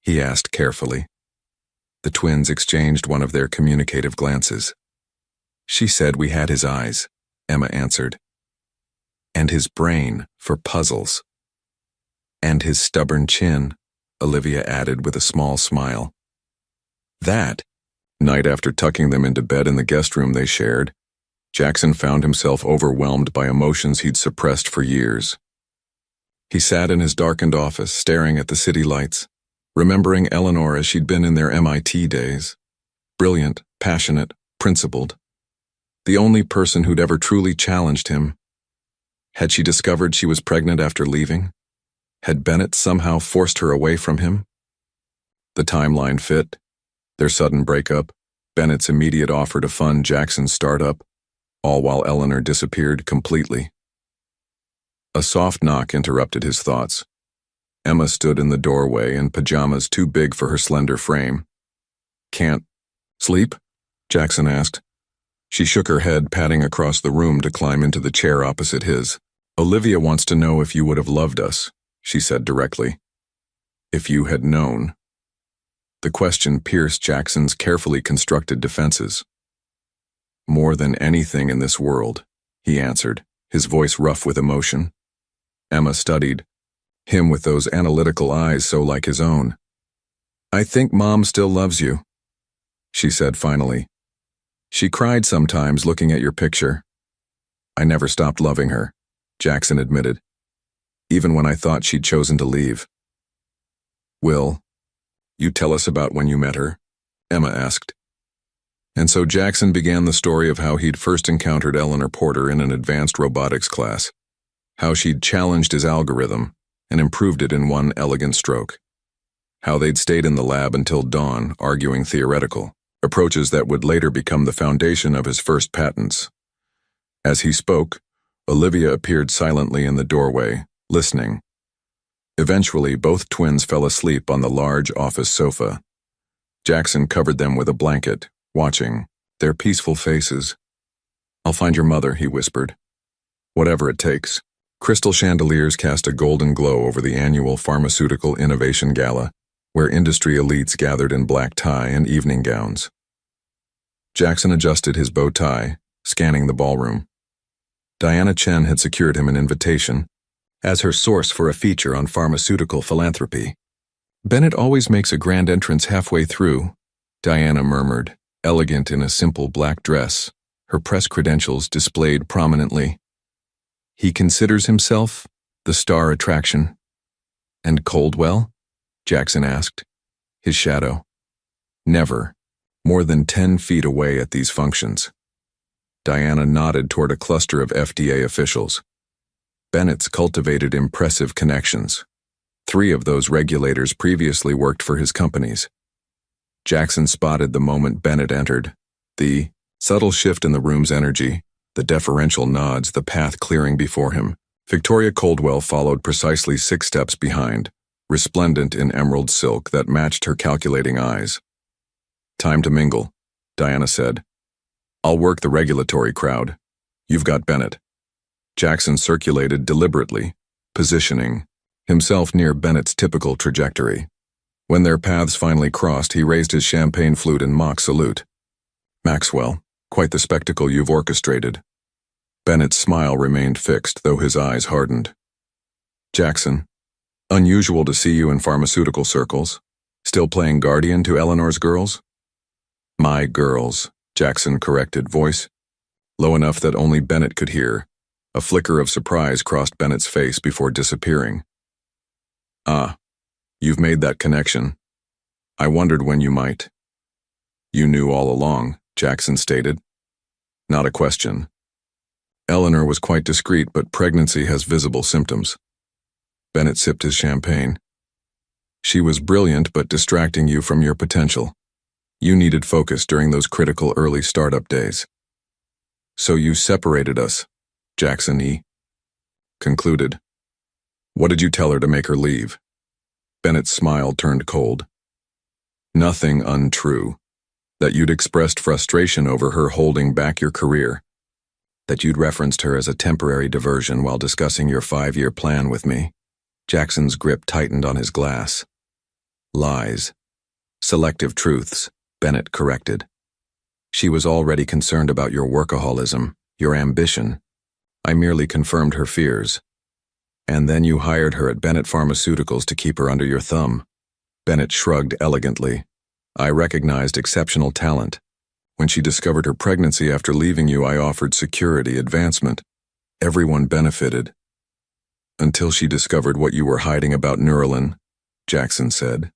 he asked carefully. The twins exchanged one of their communicative glances. "She said we had his eyes," Emma answered. "And his brain for puzzles." "And his stubborn chin," Olivia added with a small smile. That night, after tucking them into bed in the guest room they shared, Jackson found himself overwhelmed by emotions he'd suppressed for years. He sat in his darkened office, staring at the city lights, remembering Eleanor as she'd been in their MIT days. Brilliant, passionate, principled. The only person who'd ever truly challenged him. Had she discovered she was pregnant after leaving? Had Bennett somehow forced her away from him? The timeline fit. Their sudden breakup, Bennett's immediate offer to fund Jackson's startup, all while Eleanor disappeared completely. A soft knock interrupted his thoughts. Emma stood in the doorway in pajamas too big for her slender frame. "Can't sleep?" Jackson asked. She shook her head, patting across the room to climb into the chair opposite his. "Olivia wants to know if you would have loved us," she said directly. "If you had known." The question pierced Jackson's carefully constructed defenses. "More than anything in this world," he answered, his voice rough with emotion. Emma studied him with those analytical eyes so like his own. "I think Mom still loves you," she said finally. "She cried sometimes looking at your picture." "I never stopped loving her," Jackson admitted, "even when I thought she'd chosen to leave." "Will you tell us about when you met her?" Emma asked. And so Jackson began the story of how he'd first encountered Eleanor Porter in an advanced robotics class, how she'd challenged his algorithm and improved it in one elegant stroke, how they'd stayed in the lab until dawn arguing theoretical approaches that would later become the foundation of his first patents. As he spoke, Olivia appeared silently in the doorway, listening. Eventually, both twins fell asleep on the large office sofa. Jackson covered them with a blanket, watching their peaceful faces. "I'll find your mother," he whispered. "Whatever it takes." Crystal chandeliers cast a golden glow over the annual Pharmaceutical Innovation Gala, where industry elites gathered in black tie and evening gowns. Jackson adjusted his bow tie, scanning the ballroom. Diana Chen had secured him an invitation as her source for a feature on pharmaceutical philanthropy. "Bennett always makes a grand entrance halfway through," Diana murmured, elegant in a simple black dress, her press credentials displayed prominently. "He considers himself the star attraction." "And Coldwell?" Jackson asked. "His shadow." "Never. More than 10 feet away at these functions." Diana nodded toward a cluster of FDA officials. Bennett's cultivated impressive connections. 3 of those regulators previously worked for his companies. Jackson spotted the moment Bennett entered. The subtle shift in the room's energy, the deferential nods, the path clearing before him. Victoria Coldwell followed precisely 6 steps behind, resplendent in emerald silk that matched her calculating eyes. "Time to mingle," Diana said. "I'll work the regulatory crowd. You've got Bennett." Jackson circulated deliberately, positioning himself near Bennett's typical trajectory. When their paths finally crossed, he raised his champagne flute in mock salute. "Maxwell, quite the spectacle you've orchestrated." Bennett's smile remained fixed, though his eyes hardened. "Jackson, unusual to see you in pharmaceutical circles. Still playing guardian to Eleanor's girls?" "My girls," Jackson corrected, voice low enough that only Bennett could hear. A flicker of surprise crossed Bennett's face before disappearing. "Ah, you've made that connection. I wondered when you might." "You knew all along," Jackson stated. "Not a question. Eleanor was quite discreet, but pregnancy has visible symptoms." Bennett sipped his champagne. "She was brilliant but distracting you from your potential. You needed focus during those critical early startup days. So you separated us," Jackson concluded. "What did you tell her to make her leave?" Bennett's smile turned cold. "Nothing untrue. That you'd expressed frustration over her holding back your career. That you'd referenced her as a temporary diversion while discussing your 5-year plan with me." Jackson's grip tightened on his glass. "Lies. Selective truths," Bennett corrected. "She was already concerned about your workaholism, your ambition. I merely confirmed her fears. And then you hired her at Bennett Pharmaceuticals to keep her under your thumb." Bennett shrugged elegantly. "I recognized exceptional talent. When she discovered her pregnancy after leaving you, I offered security, advancement. Everyone benefited. Until she discovered what you were hiding about Neuralin," Jackson said.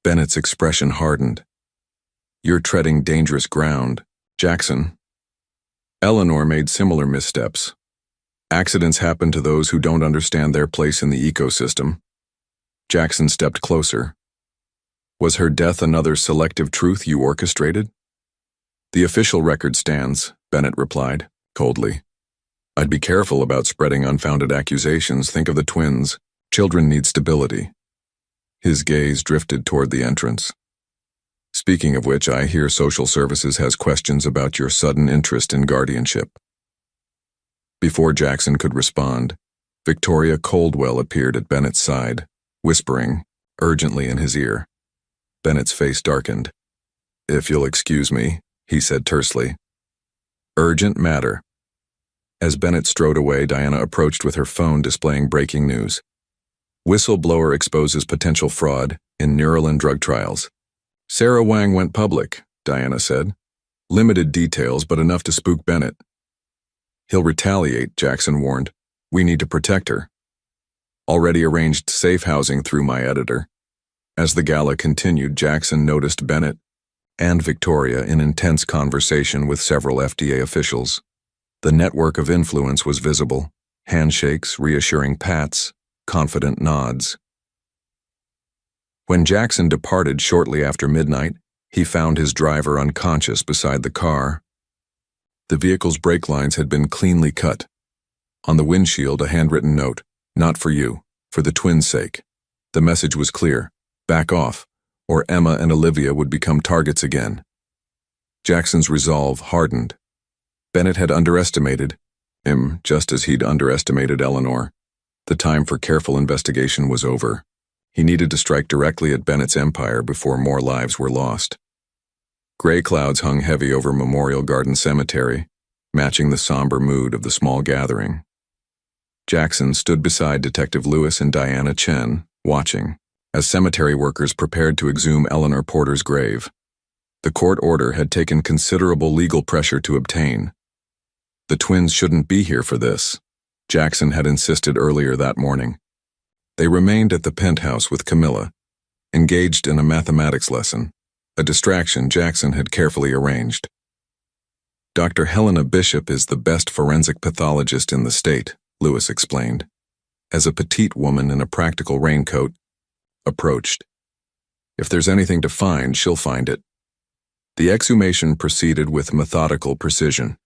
Bennett's expression hardened. "You're treading dangerous ground, Jackson. Eleanor made similar missteps. Accidents happen to those who don't understand their place in the ecosystem." Jackson stepped closer. "Was her death another selective truth you orchestrated?" "The official record stands," Bennett replied, coldly. "I'd be careful about spreading unfounded accusations. Think of the twins. Children need stability." His gaze drifted toward the entrance. "Speaking of which, I hear social services has questions about your sudden interest in guardianship." Before Jackson could respond, Victoria Coldwell appeared at Bennett's side, whispering urgently in his ear. Bennett's face darkened. "If you'll excuse me," he said tersely. "Urgent matter." As Bennett strode away, Diana approached with her phone displaying breaking news. "Whistleblower exposes potential fraud in Neuralin drug trials." "Sarah Wang went public," Diana said. "Limited details, but enough to spook Bennett." "He'll retaliate," Jackson warned. "We need to protect her." "Already arranged safe housing through my editor." As the gala continued, Jackson noticed Bennett and Victoria in intense conversation with several FDA officials. The network of influence was visible: handshakes, reassuring pats, confident nods. When Jackson departed shortly after midnight, he found his driver unconscious beside the car. The vehicle's brake lines had been cleanly cut. On the windshield, a handwritten note: "Not for you, for the twins' sake." The message was clear: back off, or Emma and Olivia would become targets again. Jackson's resolve hardened. Bennett had underestimated him just as he'd underestimated Eleanor. The time for careful investigation was over. He needed to strike directly at Bennett's empire before more lives were lost. Gray clouds hung heavy over Memorial Garden Cemetery, matching the somber mood of the small gathering. Jackson stood beside Detective Lewis and Diana Chen, watching, as cemetery workers prepared to exhume Eleanor Porter's grave. The court order had taken considerable legal pressure to obtain. The twins shouldn't be here for this, Jackson had insisted earlier that morning. They remained at the penthouse with Camilla, engaged in a mathematics lesson, a distraction Jackson had carefully arranged. Dr. Helena Bishop is the best forensic pathologist in the state, Lewis explained, as a petite woman in a practical raincoat approached. If there's anything to find, she'll find it. The exhumation proceeded with methodical precision.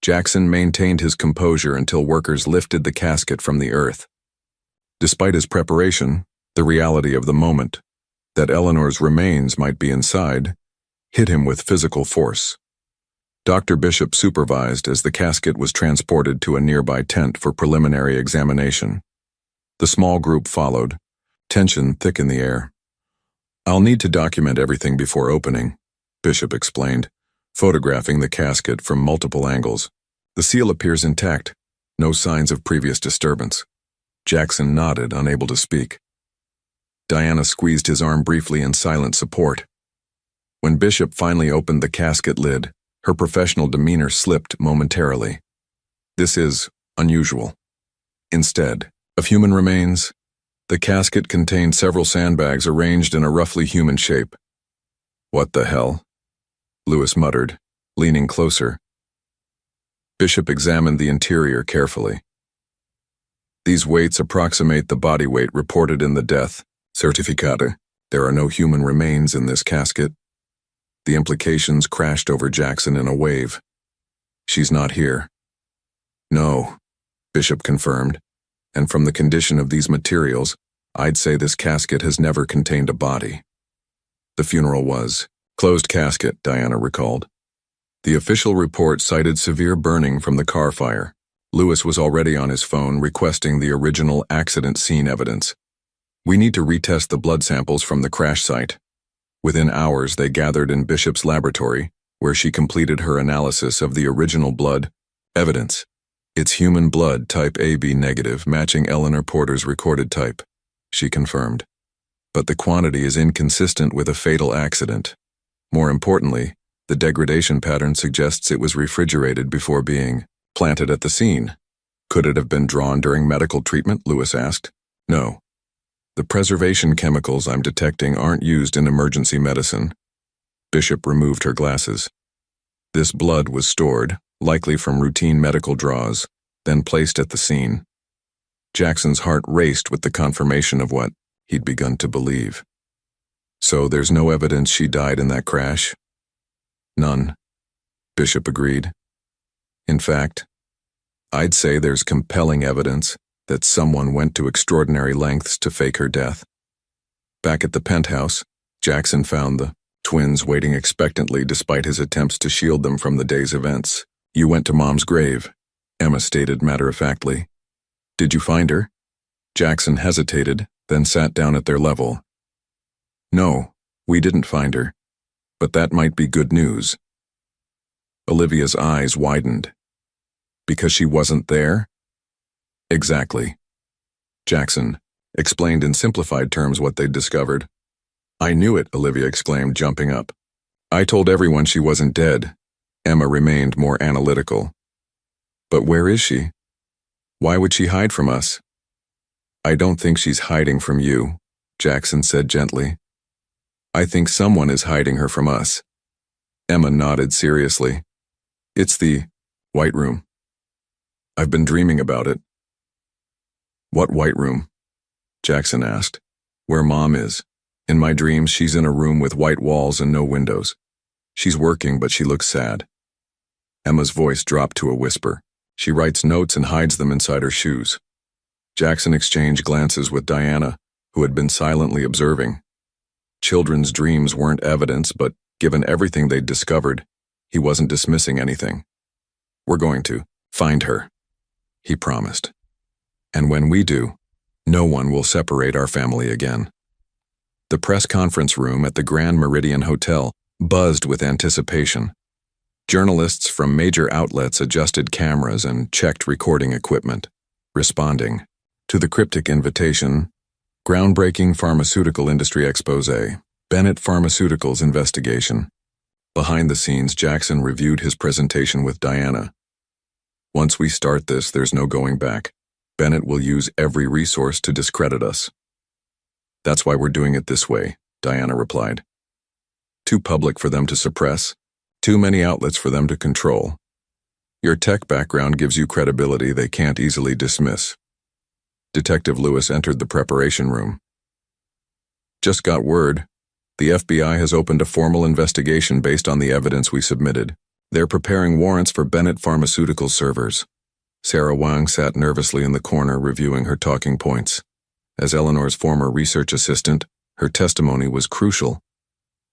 Jackson maintained his composure until workers lifted the casket from the earth. Despite his preparation, the reality of the moment, that Eleanor's remains might be inside, hit him with physical force. Dr. Bishop supervised as the casket was transported to a nearby tent for preliminary examination. The small group followed, tension thick in the air. "I'll need to document everything before opening," Bishop explained, photographing the casket from multiple angles. "The seal appears intact, no signs of previous disturbance." Jackson nodded, unable to speak. Diana squeezed his arm briefly in silent support. When Bishop finally opened the casket lid, her professional demeanor slipped momentarily. "This is unusual. Instead of human remains, the casket contained several sandbags arranged in a roughly human shape." "What the hell?" Lewis muttered, leaning closer. Bishop examined the interior carefully. "These weights approximate the body weight reported in the death certificate. There are no human remains in this casket." The implications crashed over Jackson in a wave. "She's not here." "No," Bishop confirmed, "and from the condition of these materials, I'd say this casket has never contained a body." The funeral was closed casket, Diana recalled. The official report cited severe burning from the car fire. Lewis was already on his phone requesting the original accident scene evidence. "We need to retest the blood samples from the crash site." Within hours, they gathered in Bishop's laboratory, where she completed her analysis of the original blood evidence. "It's human blood type AB negative, matching Eleanor Porter's recorded type," she confirmed. "But the quantity is inconsistent with a fatal accident. More importantly, the degradation pattern suggests it was refrigerated before being planted at the scene." "Could it have been drawn during medical treatment?" Lewis asked. "No. The preservation chemicals I'm detecting aren't used in emergency medicine." Bishop removed her glasses. "This blood was stored, likely from routine medical draws, then placed at the scene." Jackson's heart raced with the confirmation of what he'd begun to believe. "So there's no evidence she died in that crash?" "None," Bishop agreed. "In fact, I'd say there's compelling evidence that someone went to extraordinary lengths to fake her death." Back at the penthouse, Jackson found the twins waiting expectantly despite his attempts to shield them from the day's events. "You went to Mom's grave," Emma stated matter-of-factly. "Did you find her?" Jackson hesitated, then sat down at their level. "No, we didn't find her. But that might be good news." Olivia's eyes widened. "Because she wasn't there?" "Exactly." Jackson explained in simplified terms what they'd discovered. "I knew it," Olivia exclaimed, jumping up. "I told everyone she wasn't dead." Emma remained more analytical. "But where is she? Why would she hide from us?" "I don't think she's hiding from you," Jackson said gently. "I think someone is hiding her from us." Emma nodded seriously. It's the White Room. I've been dreaming about it. What White Room? Jackson asked. Where Mom is. In my dreams, she's in a room with white walls and no windows. She's working, but she looks sad. Emma's voice dropped to a whisper. She writes notes and hides them inside her shoes. Jackson exchanged glances with Diana, who had been silently observing. Children's dreams weren't evidence, but given everything they'd discovered, he wasn't dismissing anything. We're going to find her, he promised. And when we do, no one will separate our family again. The press conference room at the Grand Meridian Hotel buzzed with anticipation. Journalists from major outlets adjusted cameras and checked recording equipment, responding to the cryptic invitation, Groundbreaking Pharmaceutical Industry Expose, Bennett Pharmaceuticals Investigation. Behind the scenes, Jackson reviewed his presentation with Diana. Once we start this, there's no going back. Bennett will use every resource to discredit us. That's why we're doing it this way, Diana replied. Too public for them to suppress, too many outlets for them to control. Your tech background gives you credibility they can't easily dismiss. Detective Lewis entered the preparation room. Just got word. The FBI has opened a formal investigation based on the evidence we submitted. They're preparing warrants for Bennett Pharmaceuticals servers. Sarah Wang sat nervously in the corner reviewing her talking points. As Eleanor's former research assistant, her testimony was crucial.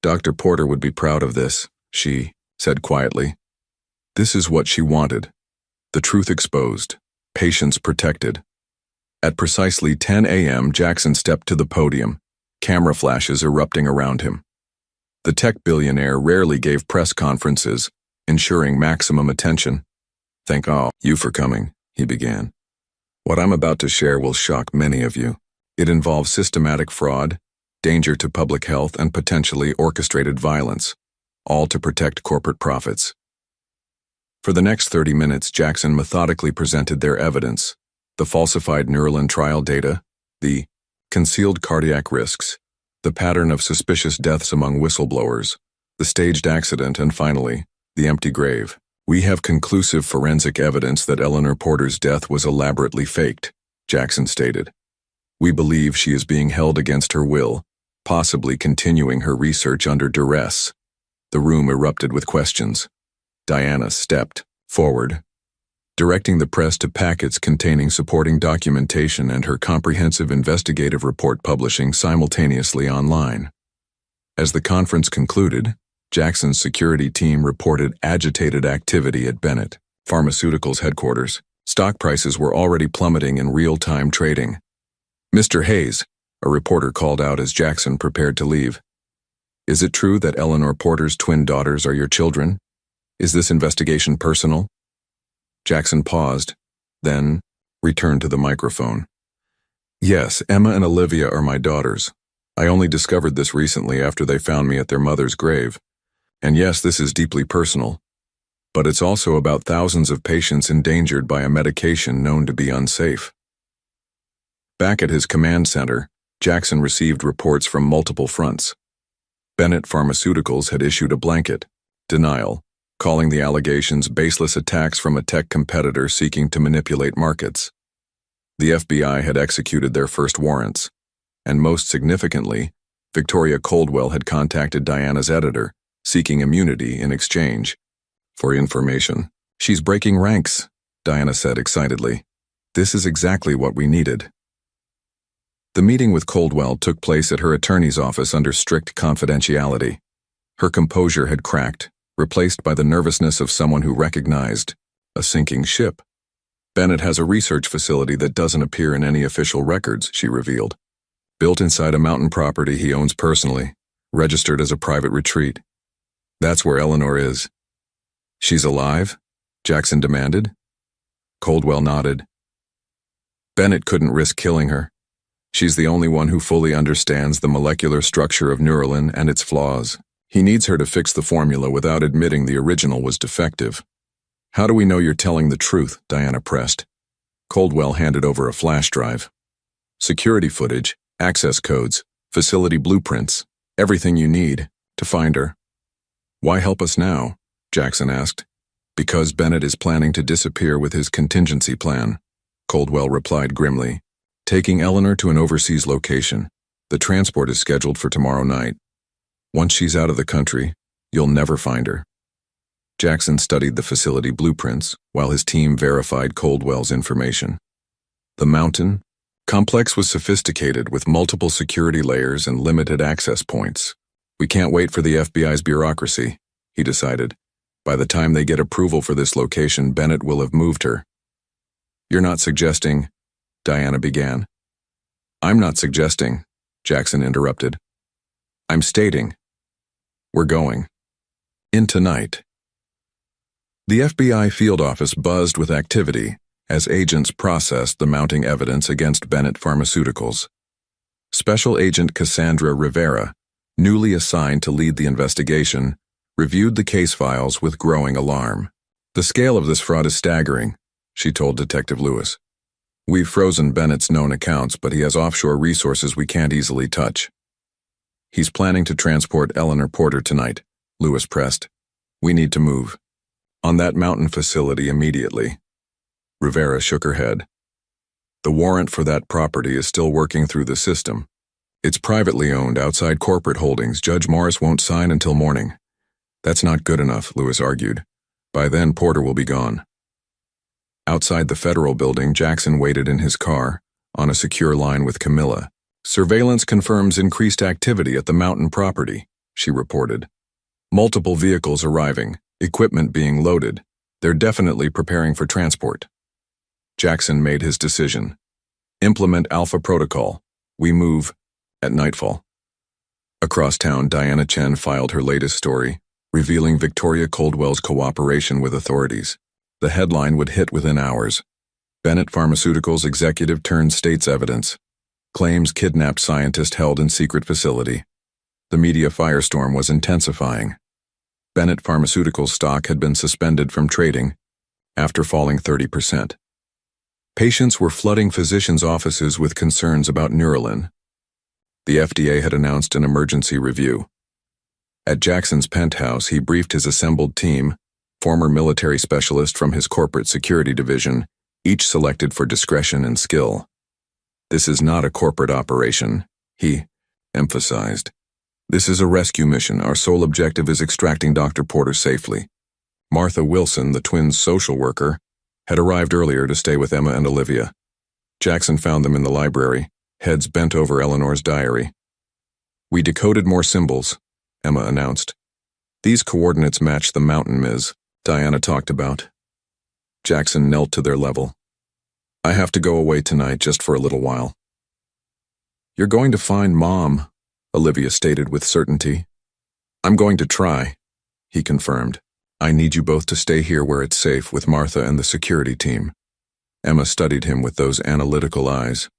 Dr. Porter would be proud of this, she said quietly. This is what she wanted. The truth exposed, patients protected. At precisely 10 a.m., Jackson stepped to the podium, camera flashes erupting around him. The tech billionaire rarely gave press conferences, ensuring maximum attention. Thank all you for coming, he began. What I'm about to share will shock many of you. It involves systematic fraud, danger to public health, and potentially orchestrated violence, all to protect corporate profits. For the next 30 minutes, Jackson methodically presented their evidence, the falsified Neuralin trial data, the concealed cardiac risks, the pattern of suspicious deaths among whistleblowers, the staged accident, and finally, the empty grave. We have conclusive forensic evidence that Eleanor Porter's death was elaborately faked, Jackson stated. We believe she is being held against her will, possibly continuing her research under duress. The room erupted with questions. Diana stepped forward, directing the press to packets containing supporting documentation and her comprehensive investigative report publishing simultaneously online. As the conference concluded, Jackson's security team reported agitated activity at Bennett Pharmaceuticals headquarters. Stock prices were already plummeting in real-time trading. Mr. Hayes, a reporter called out as Jackson prepared to leave. Is it true that Eleanor Porter's twin daughters are your children? Is this investigation personal? Jackson paused, then returned to the microphone. Yes, Emma and Olivia are my daughters. I only discovered this recently after they found me at their mother's grave. And yes, this is deeply personal. But it's also about thousands of patients endangered by a medication known to be unsafe. Back at his command center, Jackson received reports from multiple fronts. Bennett Pharmaceuticals had issued a blanket denial, calling the allegations baseless attacks from a tech competitor seeking to manipulate markets. The FBI had executed their first warrants, and most significantly, Victoria Coldwell had contacted Diana's editor, seeking immunity in exchange for information. She's breaking ranks, Diana said excitedly. This is exactly what we needed. The meeting with Coldwell took place at her attorney's office under strict confidentiality. Her composure had cracked, replaced by the nervousness of someone who recognized a sinking ship. Bennett has a research facility that doesn't appear in any official records, she revealed. Built inside a mountain property he owns personally, registered as a private retreat. That's where Eleanor is. She's alive? Jackson demanded. Coldwell nodded. Bennett couldn't risk killing her. She's the only one who fully understands the molecular structure of Neuralin and its flaws. He needs her to fix the formula without admitting the original was defective. How do we know you're telling the truth? Diana pressed. Coldwell handed over a flash drive. Security footage, access codes, facility blueprints, everything you need to find her. Why help us now? Jackson asked. Because Bennett is planning to disappear with his contingency plan, Coldwell replied grimly. Taking Eleanor to an overseas location. The transport is scheduled for tomorrow night. Once she's out of the country, you'll never find her. Jackson studied the facility blueprints while his team verified Coldwell's information. The mountain complex was sophisticated with multiple security layers and limited access points. We can't wait for the FBI's bureaucracy, he decided. By the time they get approval for this location, Bennett will have moved her. You're not suggesting, Diana began. I'm not suggesting, Jackson interrupted. I'm stating. We're going. In tonight. The FBI field office buzzed with activity as agents processed the mounting evidence against Bennett Pharmaceuticals. Special Agent Cassandra Rivera, newly assigned to lead the investigation, reviewed the case files with growing alarm. The scale of this fraud is staggering, she told Detective Lewis. We've frozen Bennett's known accounts, but he has offshore resources we can't easily touch. He's planning to transport Eleanor Porter tonight, Lewis pressed. We need to move. On that mountain facility immediately. Rivera shook her head. The warrant for that property is still working through the system. It's privately owned outside corporate holdings. Judge Morris won't sign until morning. That's not good enough, Lewis argued. By then, Porter will be gone. Outside the federal building, Jackson waited in his car, on a secure line with Camilla. Surveillance confirms increased activity at the mountain property, she reported. Multiple vehicles arriving, equipment being loaded. They're definitely preparing for transport. Jackson made his decision. Implement Alpha Protocol. We move at nightfall. Across town, Diana Chen filed her latest story, revealing Victoria Coldwell's cooperation with authorities. The headline would hit within hours. Bennett Pharmaceuticals executive turned state's evidence. Claims kidnapped scientist held in secret facility. The media firestorm was intensifying. Bennett Pharmaceuticals stock had been suspended from trading after falling 30%. Patients were flooding physicians' offices with concerns about Neuralin. The FDA had announced an emergency review. At Jackson's penthouse, he briefed his assembled team, former military specialist from his corporate security division, each selected for discretion and skill. This is not a corporate operation, he emphasized. This is a rescue mission. Our sole objective is extracting Dr. Porter safely. Martha Wilson, the twins' social worker, had arrived earlier to stay with Emma and Olivia. Jackson found them in the library, heads bent over Eleanor's diary. We decoded more symbols, Emma announced. These coordinates match the mountain Ms. Diana talked about. Jackson knelt to their level. I have to go away tonight just for a little while. You're going to find Mom, Olivia stated with certainty. I'm going to try, he confirmed. I need you both to stay here where it's safe with Martha and the security team. Emma studied him with those analytical eyes.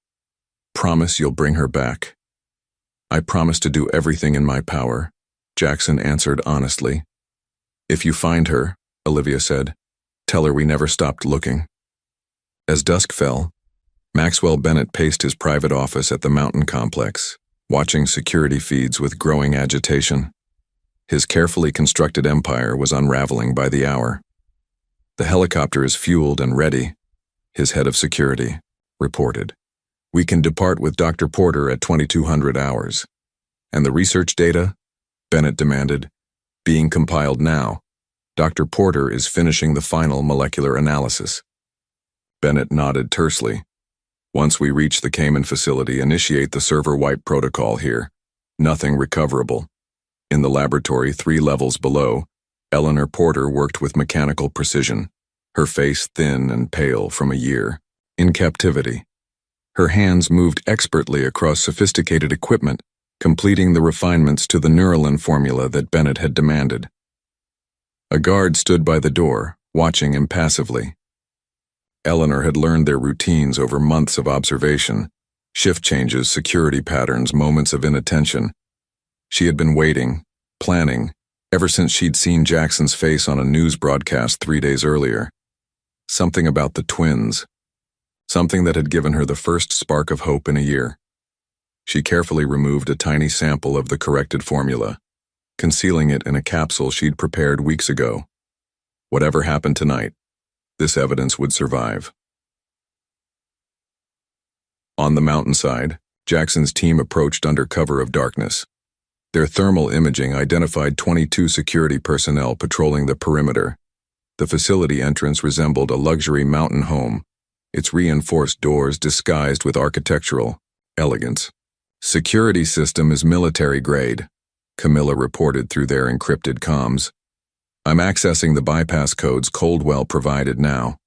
Promise you'll bring her back. I promise to do everything in my power, Jackson answered honestly. If you find her, Olivia said, tell her we never stopped looking. As dusk fell, Maxwell Bennett paced his private office at the mountain complex, watching security feeds with growing agitation. His carefully constructed empire was unraveling by the hour. The helicopter is fueled and ready, his head of security reported. We can depart with Dr. Porter at 2200 hours. And the research data? Bennett demanded. Being compiled now. Dr. Porter is finishing the final molecular analysis. Bennett nodded tersely. Once we reach the Cayman facility, initiate the server wipe protocol here. Nothing recoverable. In the laboratory 3 levels below, Eleanor Porter worked with mechanical precision, her face thin and pale from a year, in captivity. Her hands moved expertly across sophisticated equipment, completing the refinements to the Neuralin formula that Bennett had demanded. A guard stood by the door, watching impassively. Eleanor had learned their routines over months of observation, shift changes, security patterns, moments of inattention. She had been waiting, planning, ever since she'd seen Jackson's face on a news broadcast 3 days earlier. Something about the twins. Something that had given her the first spark of hope in a year. She carefully removed a tiny sample of the corrected formula. concealing it in a capsule she'd prepared weeks ago. Whatever happened tonight, this evidence would survive. On the mountainside, Jackson's team approached under cover of darkness. Their thermal imaging identified 22 security personnel patrolling the perimeter. The facility entrance resembled a luxury mountain home, its reinforced doors disguised with architectural elegance. "Security system is military grade," Camilla reported through their encrypted comms. "I'm accessing the bypass codes Coldwell provided now."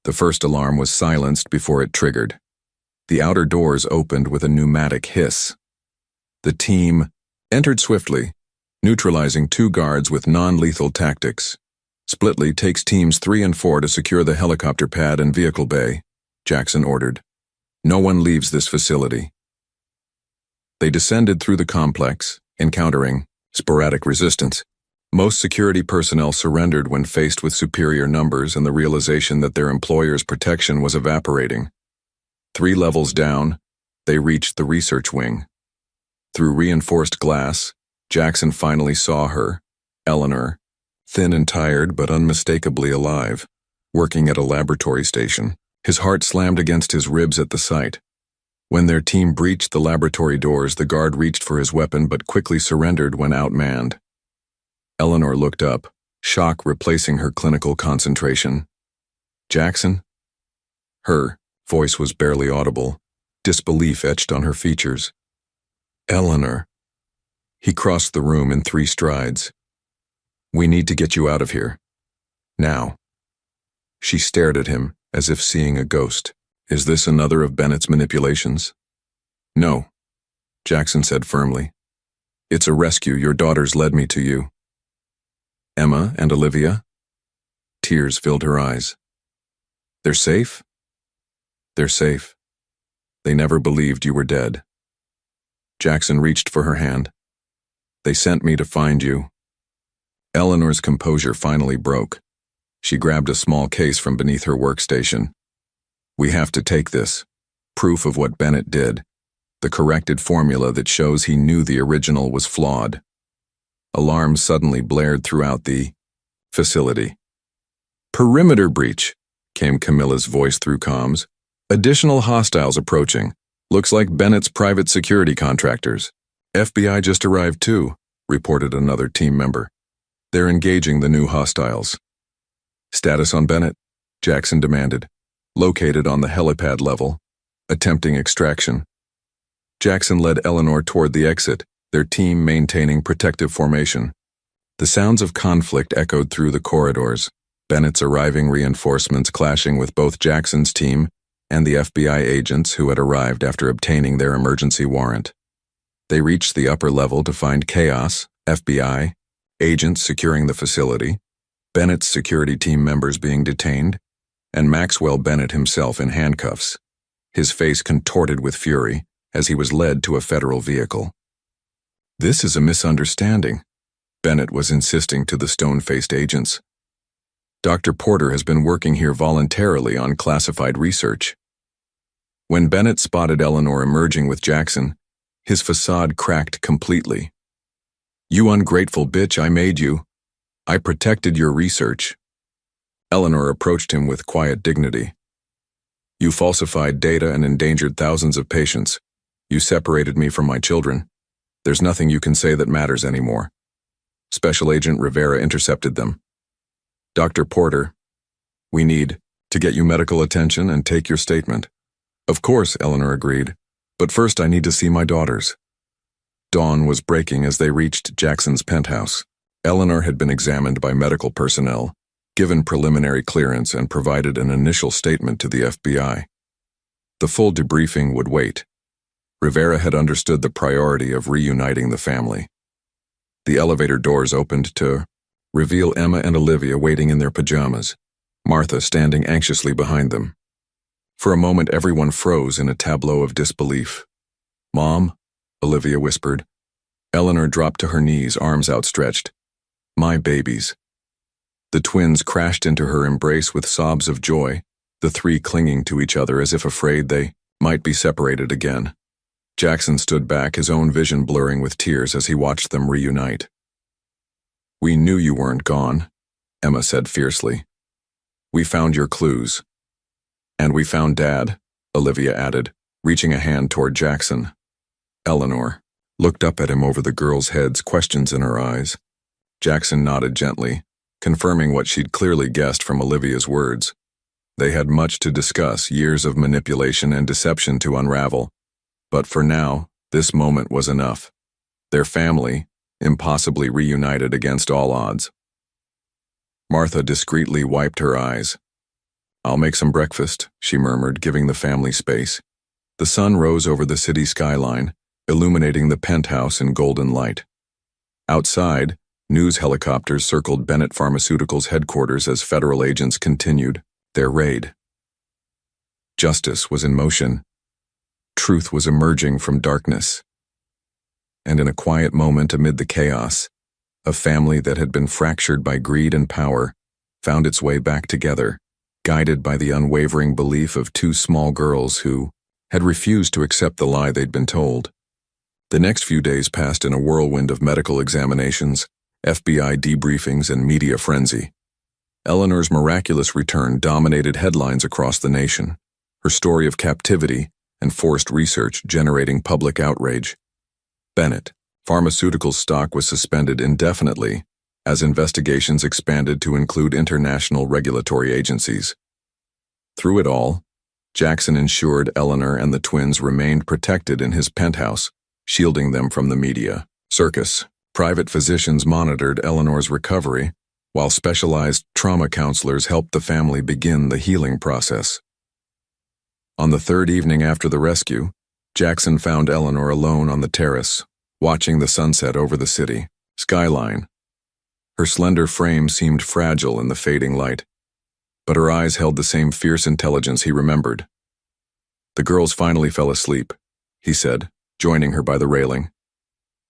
The first alarm was silenced before it triggered. The outer doors opened with a pneumatic hiss. The team entered swiftly, neutralizing 2 guards with non-lethal tactics. "Splitly takes teams 3 and 4 to secure the helicopter pad and vehicle bay," Jackson ordered. "No one leaves this facility." They descended through the complex, encountering sporadic resistance. Most security personnel surrendered when faced with superior numbers and the realization that their employer's protection was evaporating. 3 levels down, they reached the research wing. Through reinforced glass, Jackson finally saw her, Eleanor, thin and tired but unmistakably alive, working at a laboratory station. His heart slammed against his ribs at the sight. When their team breached the laboratory doors, the guard reached for his weapon but quickly surrendered when outmanned. Eleanor looked up, shock replacing her clinical concentration. "Jackson?" Her voice was barely audible, disbelief etched on her features. "Eleanor." He crossed the room in 3 strides. "We need to get you out of here. Now." She stared at him as if seeing a ghost. "Is this another of Bennett's manipulations?" "No," Jackson said firmly. "It's a rescue. Your daughters led me to you." "Emma and Olivia?" Tears filled her eyes. "They're safe?" "They're safe. They never believed you were dead." Jackson reached for her hand. "They sent me to find you." Eleanor's composure finally broke. She grabbed a small case from beneath her workstation. "We have to take this. Proof of what Bennett did. The corrected formula that shows he knew the original was flawed." Alarms suddenly blared throughout the facility. "Perimeter breach," came Camilla's voice through comms. "Additional hostiles approaching. Looks like Bennett's private security contractors." "FBI just arrived too," reported another team member. "They're engaging the new hostiles." "Status on Bennett?" Jackson demanded. "Located on the helipad level. Attempting extraction." Jackson led Eleanor toward the exit, their team maintaining protective formation. The sounds of conflict echoed through the corridors, Bennett's arriving reinforcements clashing with both Jackson's team and the FBI agents who had arrived after obtaining their emergency warrant. They reached the upper level to find chaos, FBI, agents securing the facility, Bennett's security team members being detained, and Maxwell Bennett himself in handcuffs, his face contorted with fury as he was led to a federal vehicle. "This is a misunderstanding," Bennett was insisting to the stone-faced agents. "Dr. Porter has been working here voluntarily on classified research." When Bennett spotted Eleanor emerging with Jackson, his facade cracked completely. "You ungrateful bitch, I made you. I protected your research." Eleanor approached him with quiet dignity. "You falsified data and endangered thousands of patients. You separated me from my children. There's nothing you can say that matters anymore." Special Agent Rivera intercepted them. "Dr. Porter, we need to get you medical attention and take your statement." "Of course," Eleanor agreed, "but first I need to see my daughters." Dawn was breaking as they reached Jackson's penthouse. Eleanor had been examined by medical personnel, given preliminary clearance, and provided an initial statement to the FBI. The full debriefing would wait. Rivera had understood the priority of reuniting the family. The elevator doors opened to reveal Emma and Olivia waiting in their pajamas, Martha standing anxiously behind them. For a moment everyone froze in a tableau of disbelief. "Mom," Olivia whispered. Eleanor dropped to her knees, arms outstretched. "My babies." The twins crashed into her embrace with sobs of joy, the 3 clinging to each other as if afraid they might be separated again. Jackson stood back, his own vision blurring with tears as he watched them reunite. "We knew you weren't gone," Emma said fiercely. "We found your clues." "And we found Dad," Olivia added, reaching a hand toward Jackson. Eleanor looked up at him over the girls' heads, questions in her eyes. Jackson nodded gently, confirming what she'd clearly guessed from Olivia's words. They had much to discuss, years of manipulation and deception to unravel. But for now, this moment was enough. Their family, impossibly reunited against all odds. Martha discreetly wiped her eyes. "I'll make some breakfast," she murmured, giving the family space. The sun rose over the city skyline, illuminating the penthouse in golden light. Outside, news helicopters circled Bennett Pharmaceuticals' headquarters as federal agents continued their raid. Justice was in motion. Truth was emerging from darkness. And in a quiet moment amid the chaos, a family that had been fractured by greed and power found its way back together, guided by the unwavering belief of two small girls who had refused to accept the lie they'd been told. The next few days passed in a whirlwind of medical examinations, FBI debriefings, and media frenzy. Eleanor's miraculous return dominated headlines across the nation, her story of captivity and forced research generating public outrage. Bennett Pharmaceuticals stock was suspended indefinitely as investigations expanded to include international regulatory agencies. Through it all, Jackson ensured Eleanor and the twins remained protected in his penthouse, shielding them from the media circus. Private physicians monitored Eleanor's recovery, while specialized trauma counselors helped the family begin the healing process. On the third evening after the rescue, Jackson found Eleanor alone on the terrace, watching the sunset over the city skyline. Her slender frame seemed fragile in the fading light, but her eyes held the same fierce intelligence he remembered. "The girls finally fell asleep," he said, joining her by the railing.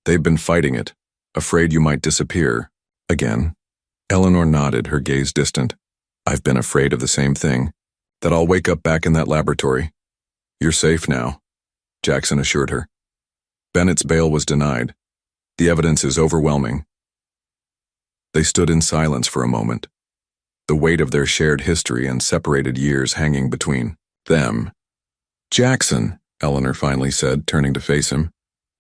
"They've been fighting it, afraid you might disappear again." Eleanor nodded, her gaze distant. "I've been afraid of the same thing, that I'll wake up back in that laboratory." "You're safe now," Jackson assured her. "Bennett's bail was denied. The evidence is overwhelming." They stood in silence for a moment, the weight of their shared history and separated years hanging between them. "Jackson," Eleanor finally said, turning to face him,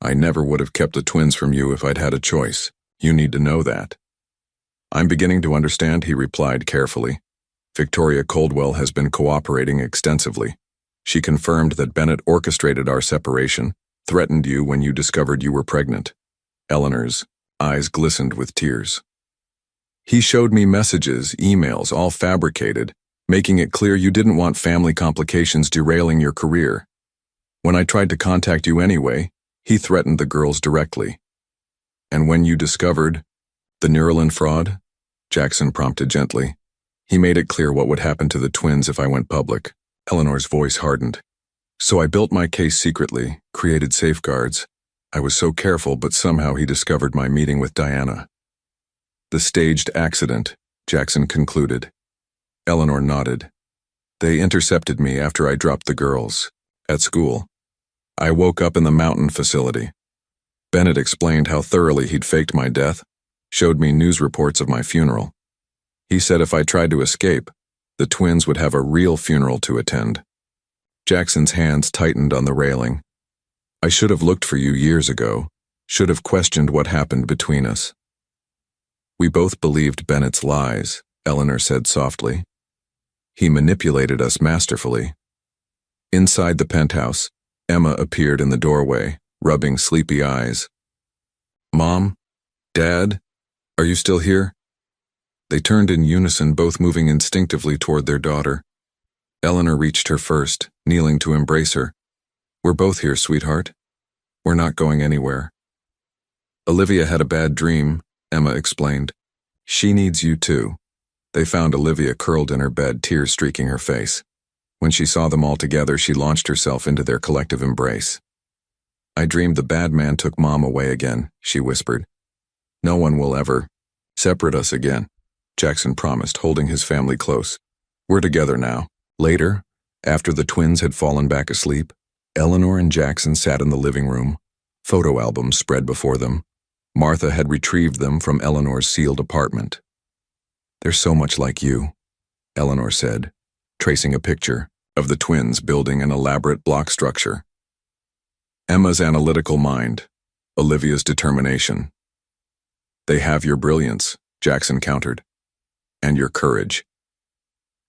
"I never would have kept the twins from you if I'd had a choice. You need to know that." "I'm beginning to understand," he replied carefully. "Victoria Coldwell has been cooperating extensively. She confirmed that Bennett orchestrated our separation, threatened you when you discovered you were pregnant." Eleanor's eyes glistened with tears. "He showed me messages, emails, all fabricated, making it clear you didn't want family complications derailing your career. When I tried to contact you anyway, he threatened the girls directly." "And when you discovered the Neuralin fraud?" Jackson prompted gently. "He made it clear what would happen to the twins if I went public." Eleanor's voice hardened. "So I built my case secretly, created safeguards. I was so careful, but somehow he discovered my meeting with Diana." "The staged accident," Jackson concluded. Eleanor nodded. "They intercepted me after I dropped the girls at school. I woke up in the mountain facility. Bennett explained how thoroughly he'd faked my death, showed me news reports of my funeral. He said if I tried to escape, the twins would have a real funeral to attend." Jackson's hands tightened on the railing. "I should have looked for you years ago, should have questioned what happened between us." "We both believed Bennett's lies," Eleanor said softly. "He manipulated us masterfully." Inside the penthouse, Emma appeared in the doorway, rubbing sleepy eyes. "Mom? Dad? Are you still here?" They turned in unison, both moving instinctively toward their daughter. Eleanor reached her first, kneeling to embrace her. "We're both here, sweetheart. We're not going anywhere." "Olivia had a bad dream," Emma explained. "She needs you too." They found Olivia curled in her bed, tears streaking her face. When she saw them all together, she launched herself into their collective embrace. "I dreamed the bad man took Mom away again," she whispered. "No one will ever separate us again," Jackson promised, holding his family close. "We're together now." Later, after the twins had fallen back asleep, Eleanor and Jackson sat in the living room, photo albums spread before them. Martha had retrieved them from Eleanor's sealed apartment. "They're so much like you," Eleanor said, tracing a picture of the twins building an elaborate block structure. Emma's analytical mind, Olivia's determination. "They have your brilliance," Jackson countered, "and your courage."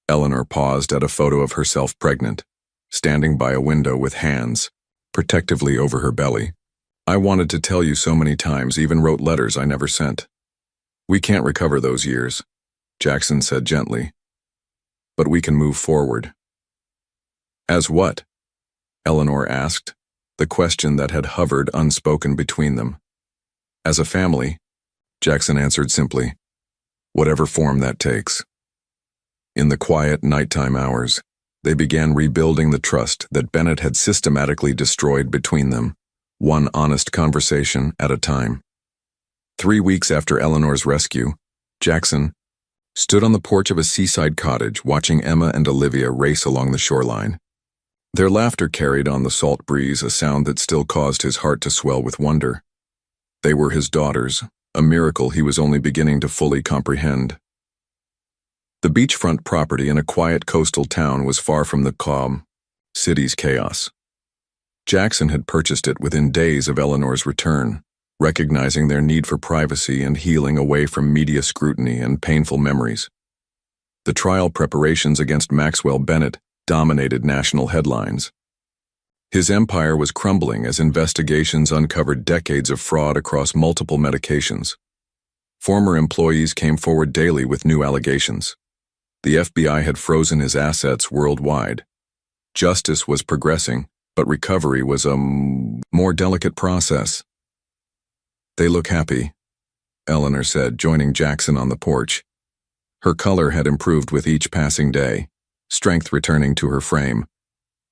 Eleanor paused at a photo of herself pregnant, standing by a window with hands protectively over her belly. "I wanted to tell you so many times, even wrote letters I never sent." "We can't recover those years," Jackson said gently, "but we can move forward." "As what?" Eleanor asked, the question that had hovered unspoken between them. "As a family," Jackson answered simply, "whatever form that takes." In the quiet nighttime hours, they began rebuilding the trust that Bennett had systematically destroyed between them, one honest conversation at a time. 3 weeks after Eleanor's rescue, Jackson stood on the porch of a seaside cottage watching Emma and Olivia race along the shoreline. Their laughter carried on the salt breeze, a sound that still caused his heart to swell with wonder. They were his daughters, a miracle he was only beginning to fully comprehend. The beachfront property in a quiet coastal town was far from the calm city's chaos. Jackson had purchased it within days of Eleanor's return, recognizing their need for privacy and healing away from media scrutiny and painful memories. The trial preparations against Maxwell Bennett dominated national headlines. His empire was crumbling as investigations uncovered decades of fraud across multiple medications. Former employees came forward daily with new allegations. The FBI had frozen his assets worldwide. Justice was progressing, but recovery was a more delicate process. "They look happy," Eleanor said, joining Jackson on the porch. Her color had improved with each passing day, strength returning to her frame,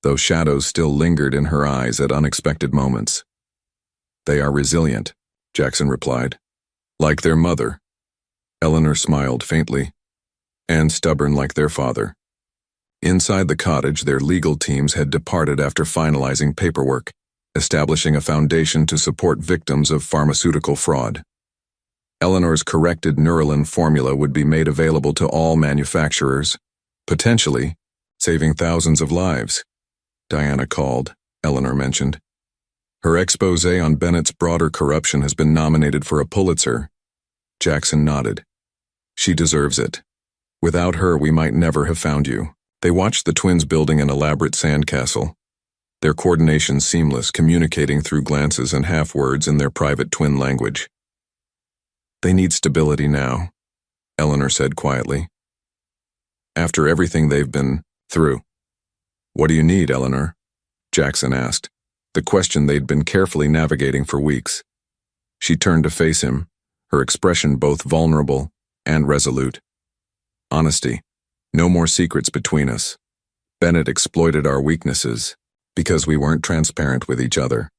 though shadows still lingered in her eyes at unexpected moments. "They are resilient," Jackson replied. "Like their mother." Eleanor smiled faintly. "And stubborn like their father." Inside the cottage, their legal teams had departed after finalizing paperwork, establishing a foundation to support victims of pharmaceutical fraud. Eleanor's corrected Neuralin formula would be made available to all manufacturers, potentially saving thousands of lives. "Diana called," Eleanor mentioned. "Her expose on Bennett's broader corruption has been nominated for a Pulitzer." Jackson nodded. "She deserves it. Without her, we might never have found you." They watched the twins building an elaborate sandcastle, their coordination seamless, communicating through glances and half-words in their private twin language. "They need stability now," Eleanor said quietly. "After everything they've been through." "What do you need, Eleanor?" Jackson asked, the question they'd been carefully navigating for weeks. She turned to face him, her expression both vulnerable and resolute. "Honesty. No more secrets between us. Bennett exploited our weaknesses because we weren't transparent with each other."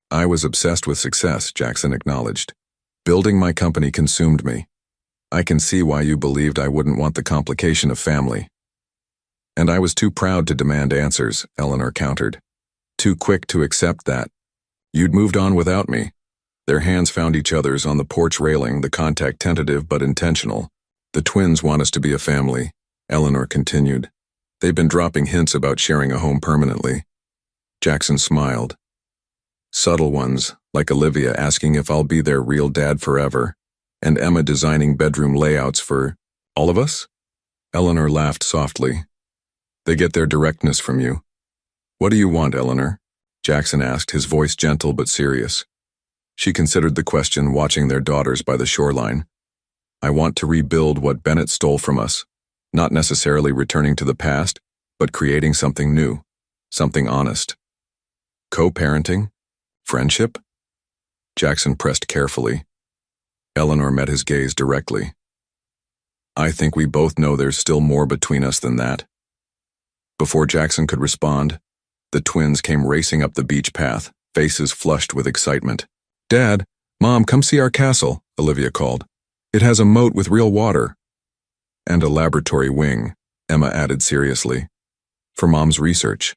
"I was obsessed with success," Jackson acknowledged. "Building my company consumed me. I can see why you believed I wouldn't want the complication of family." "And I was too proud to demand answers," Eleanor countered. "Too quick to accept that you'd moved on without me." Their hands found each other's on the porch railing, the contact tentative but intentional. "The twins want us to be a family," Eleanor continued. "They've been dropping hints about sharing a home permanently." Jackson smiled. "Subtle ones, like Olivia asking if I'll be their real dad forever, and Emma designing bedroom layouts for all of us?" Eleanor laughed softly. "They get their directness from you." "What do you want, Eleanor?" Jackson asked, his voice gentle but serious. She considered the question, watching their daughters by the shoreline. "I want to rebuild what Bennett stole from us, not necessarily returning to the past, but creating something new, something honest." "Co-parenting? Friendship?" Jackson pressed carefully. Eleanor met his gaze directly. "I think we both know there's still more between us than that." Before Jackson could respond, the twins came racing up the beach path, faces flushed with excitement. "Dad, Mom, come see our castle," Olivia called. "It has a moat with real water." "And a laboratory wing," Emma added seriously, "for Mom's research."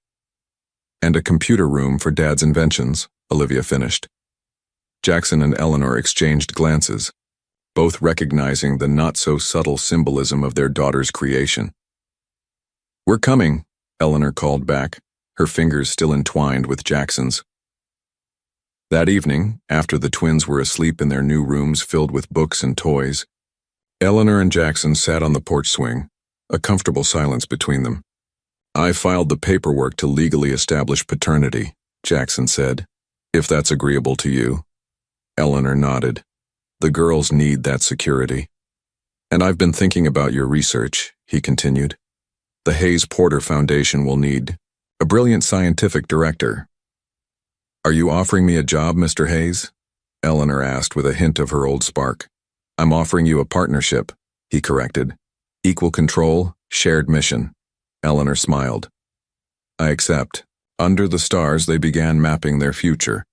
And a computer room for Dad's inventions, Olivia finished. Jackson and Eleanor exchanged glances, both recognizing the not-so-subtle symbolism of their daughter's creation. "We're coming," Eleanor called back, her fingers still entwined with Jackson's. That evening, after the twins were asleep in their new rooms filled with books and toys, Eleanor and Jackson sat on the porch swing, a comfortable silence between them. "I filed the paperwork to legally establish paternity," Jackson said. "If that's agreeable to you." Eleanor nodded. "The girls need that security." "And I've been thinking about your research," he continued. "The Hayes Porter Foundation will need a brilliant scientific director." "Are you offering me a job, Mr. Hayes?" Eleanor asked with a hint of her old spark. "I'm offering you a partnership," he corrected. "Equal control, shared mission." Eleanor smiled. "I accept." Under the stars, they began mapping their future,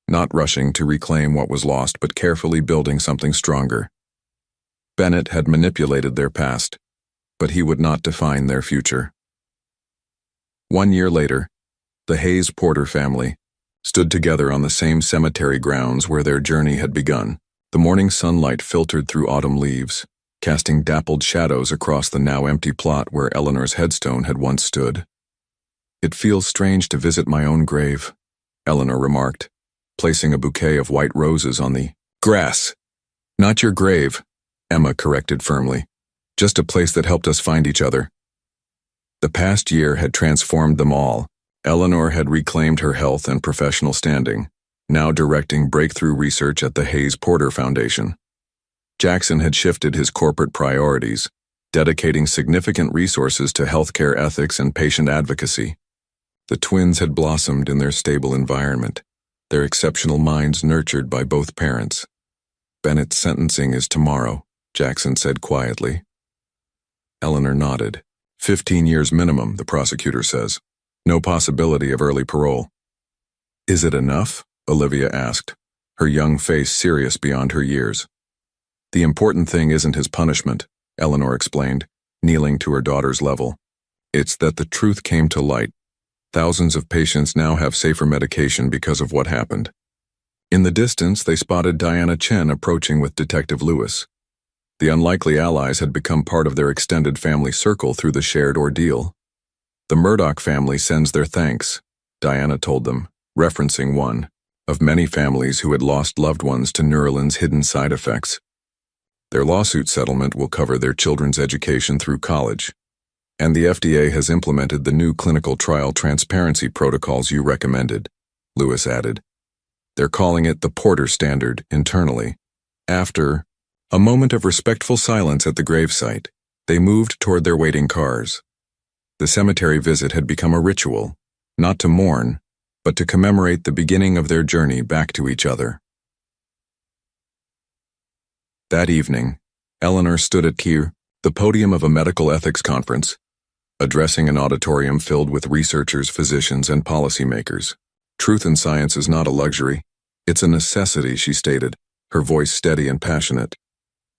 not rushing to reclaim what was lost but carefully building something stronger. Bennett had manipulated their past, but he would not define their future. 1 year later, the Hayes Porter family stood together on the same cemetery grounds where their journey had begun. The morning sunlight filtered through autumn leaves, casting dappled shadows across the now empty plot where Eleanor's headstone had once stood. "It feels strange to visit my own grave," Eleanor remarked, placing a bouquet of white roses on the grass. "Not your grave," Emma corrected firmly. "Just a place that helped us find each other." The past year had transformed them all. Eleanor had reclaimed her health and professional standing, now directing breakthrough research at the Hayes Porter Foundation. Jackson had shifted his corporate priorities, dedicating significant resources to healthcare ethics and patient advocacy. The twins had blossomed in their stable environment, their exceptional minds nurtured by both parents. "Bennett's sentencing is tomorrow," Jackson said quietly. Eleanor nodded. 15 years minimum, the prosecutor says. No possibility of early parole. "Is it enough?" Olivia asked, her young face serious beyond her years. "The important thing isn't his punishment," Eleanor explained, kneeling to her daughter's level. "It's that the truth came to light. Thousands of patients now have safer medication because of what happened." In the distance, they spotted Diana Chen approaching with Detective Lewis. The unlikely allies had become part of their extended family circle through the shared ordeal. "The Murdoch family sends their thanks," Diana told them, referencing one of many families who had lost loved ones to Neuralin's hidden side effects. "Their lawsuit settlement will cover their children's education through college. And the FDA has implemented the new clinical trial transparency protocols you recommended," Lewis added. "They're calling it the Porter Standard internally." After a moment of respectful silence at the gravesite, they moved toward their waiting cars. The cemetery visit had become a ritual, not to mourn, but to commemorate the beginning of their journey back to each other. That evening, Eleanor stood at the podium of a medical ethics conference, addressing an auditorium filled with researchers, physicians, and policymakers. "Truth in science is not a luxury. It's a necessity," she stated, her voice steady and passionate.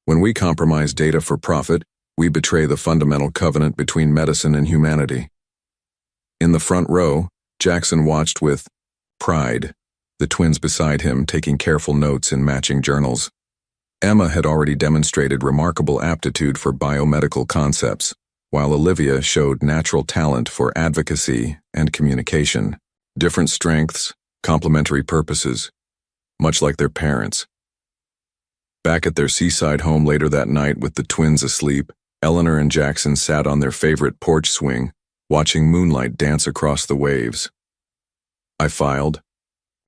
"When we compromise data for profit, we betray the fundamental covenant between medicine and humanity." In the front row, Jackson watched with pride, the twins beside him taking careful notes in matching journals. Emma had already demonstrated remarkable aptitude for biomedical concepts, while Olivia showed natural talent for advocacy and communication. Different strengths, complementary purposes, much like their parents. Back at their seaside home later that night with the twins asleep, Eleanor and Jackson sat on their favorite porch swing, watching moonlight dance across the waves. "I filed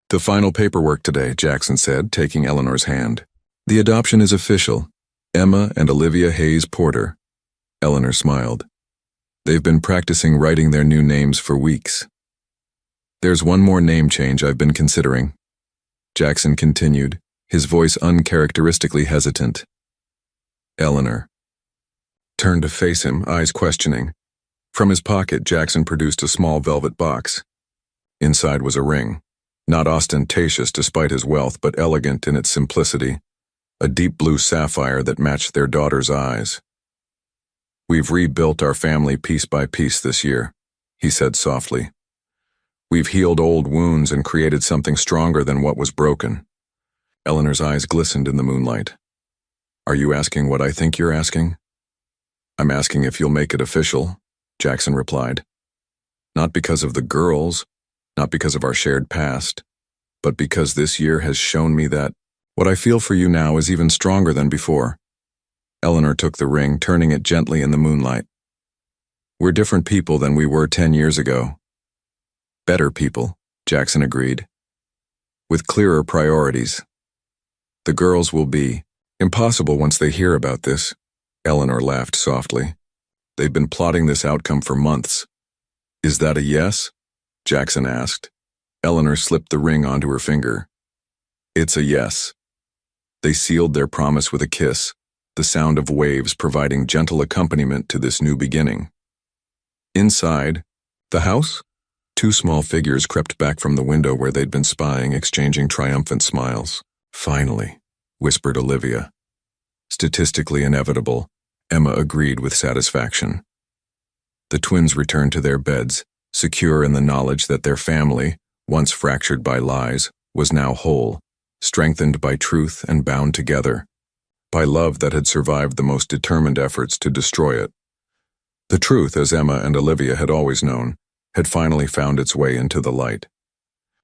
the final paperwork today," Jackson said, taking Eleanor's hand. "The adoption is official. Emma and Olivia Hayes Porter." Eleanor smiled. "They've been practicing writing their new names for weeks." "There's one more name change I've been considering," Jackson continued, his voice uncharacteristically hesitant. Eleanor turned to face him, eyes questioning. From his pocket, Jackson produced a small velvet box. Inside was a ring, not ostentatious despite his wealth, but elegant in its simplicity, a deep blue sapphire that matched their daughter's eyes. "We've rebuilt our family piece by piece this year," he said softly. We've healed old wounds and created something stronger than what was broken. Eleanor's eyes glistened in the moonlight. Are you asking what I think you're asking? I'm asking if you'll make it official, Jackson replied. Not because of the girls, not because of our shared past, but because this year has shown me that what I feel for you now is even stronger than before. Eleanor took the ring, turning it gently in the moonlight. We're different people than we were 10 years ago. Better people, Jackson agreed. With clearer priorities. The girls will be impossible once they hear about this. Eleanor laughed softly. They've been plotting this outcome for months. Is that a yes? Jackson asked. Eleanor slipped the ring onto her finger. It's a yes. They sealed their promise with a kiss, the sound of waves providing gentle accompaniment to this new beginning. Inside the house, two small figures crept back from the window where they'd been spying, exchanging triumphant smiles. Finally, whispered Olivia. Statistically inevitable, Emma agreed with satisfaction. The twins returned to their beds, secure in the knowledge that their family, once fractured by lies, was now whole, strengthened by truth and bound together, by love that had survived the most determined efforts to destroy it. The truth, as Emma and Olivia had always known, had finally found its way into the light.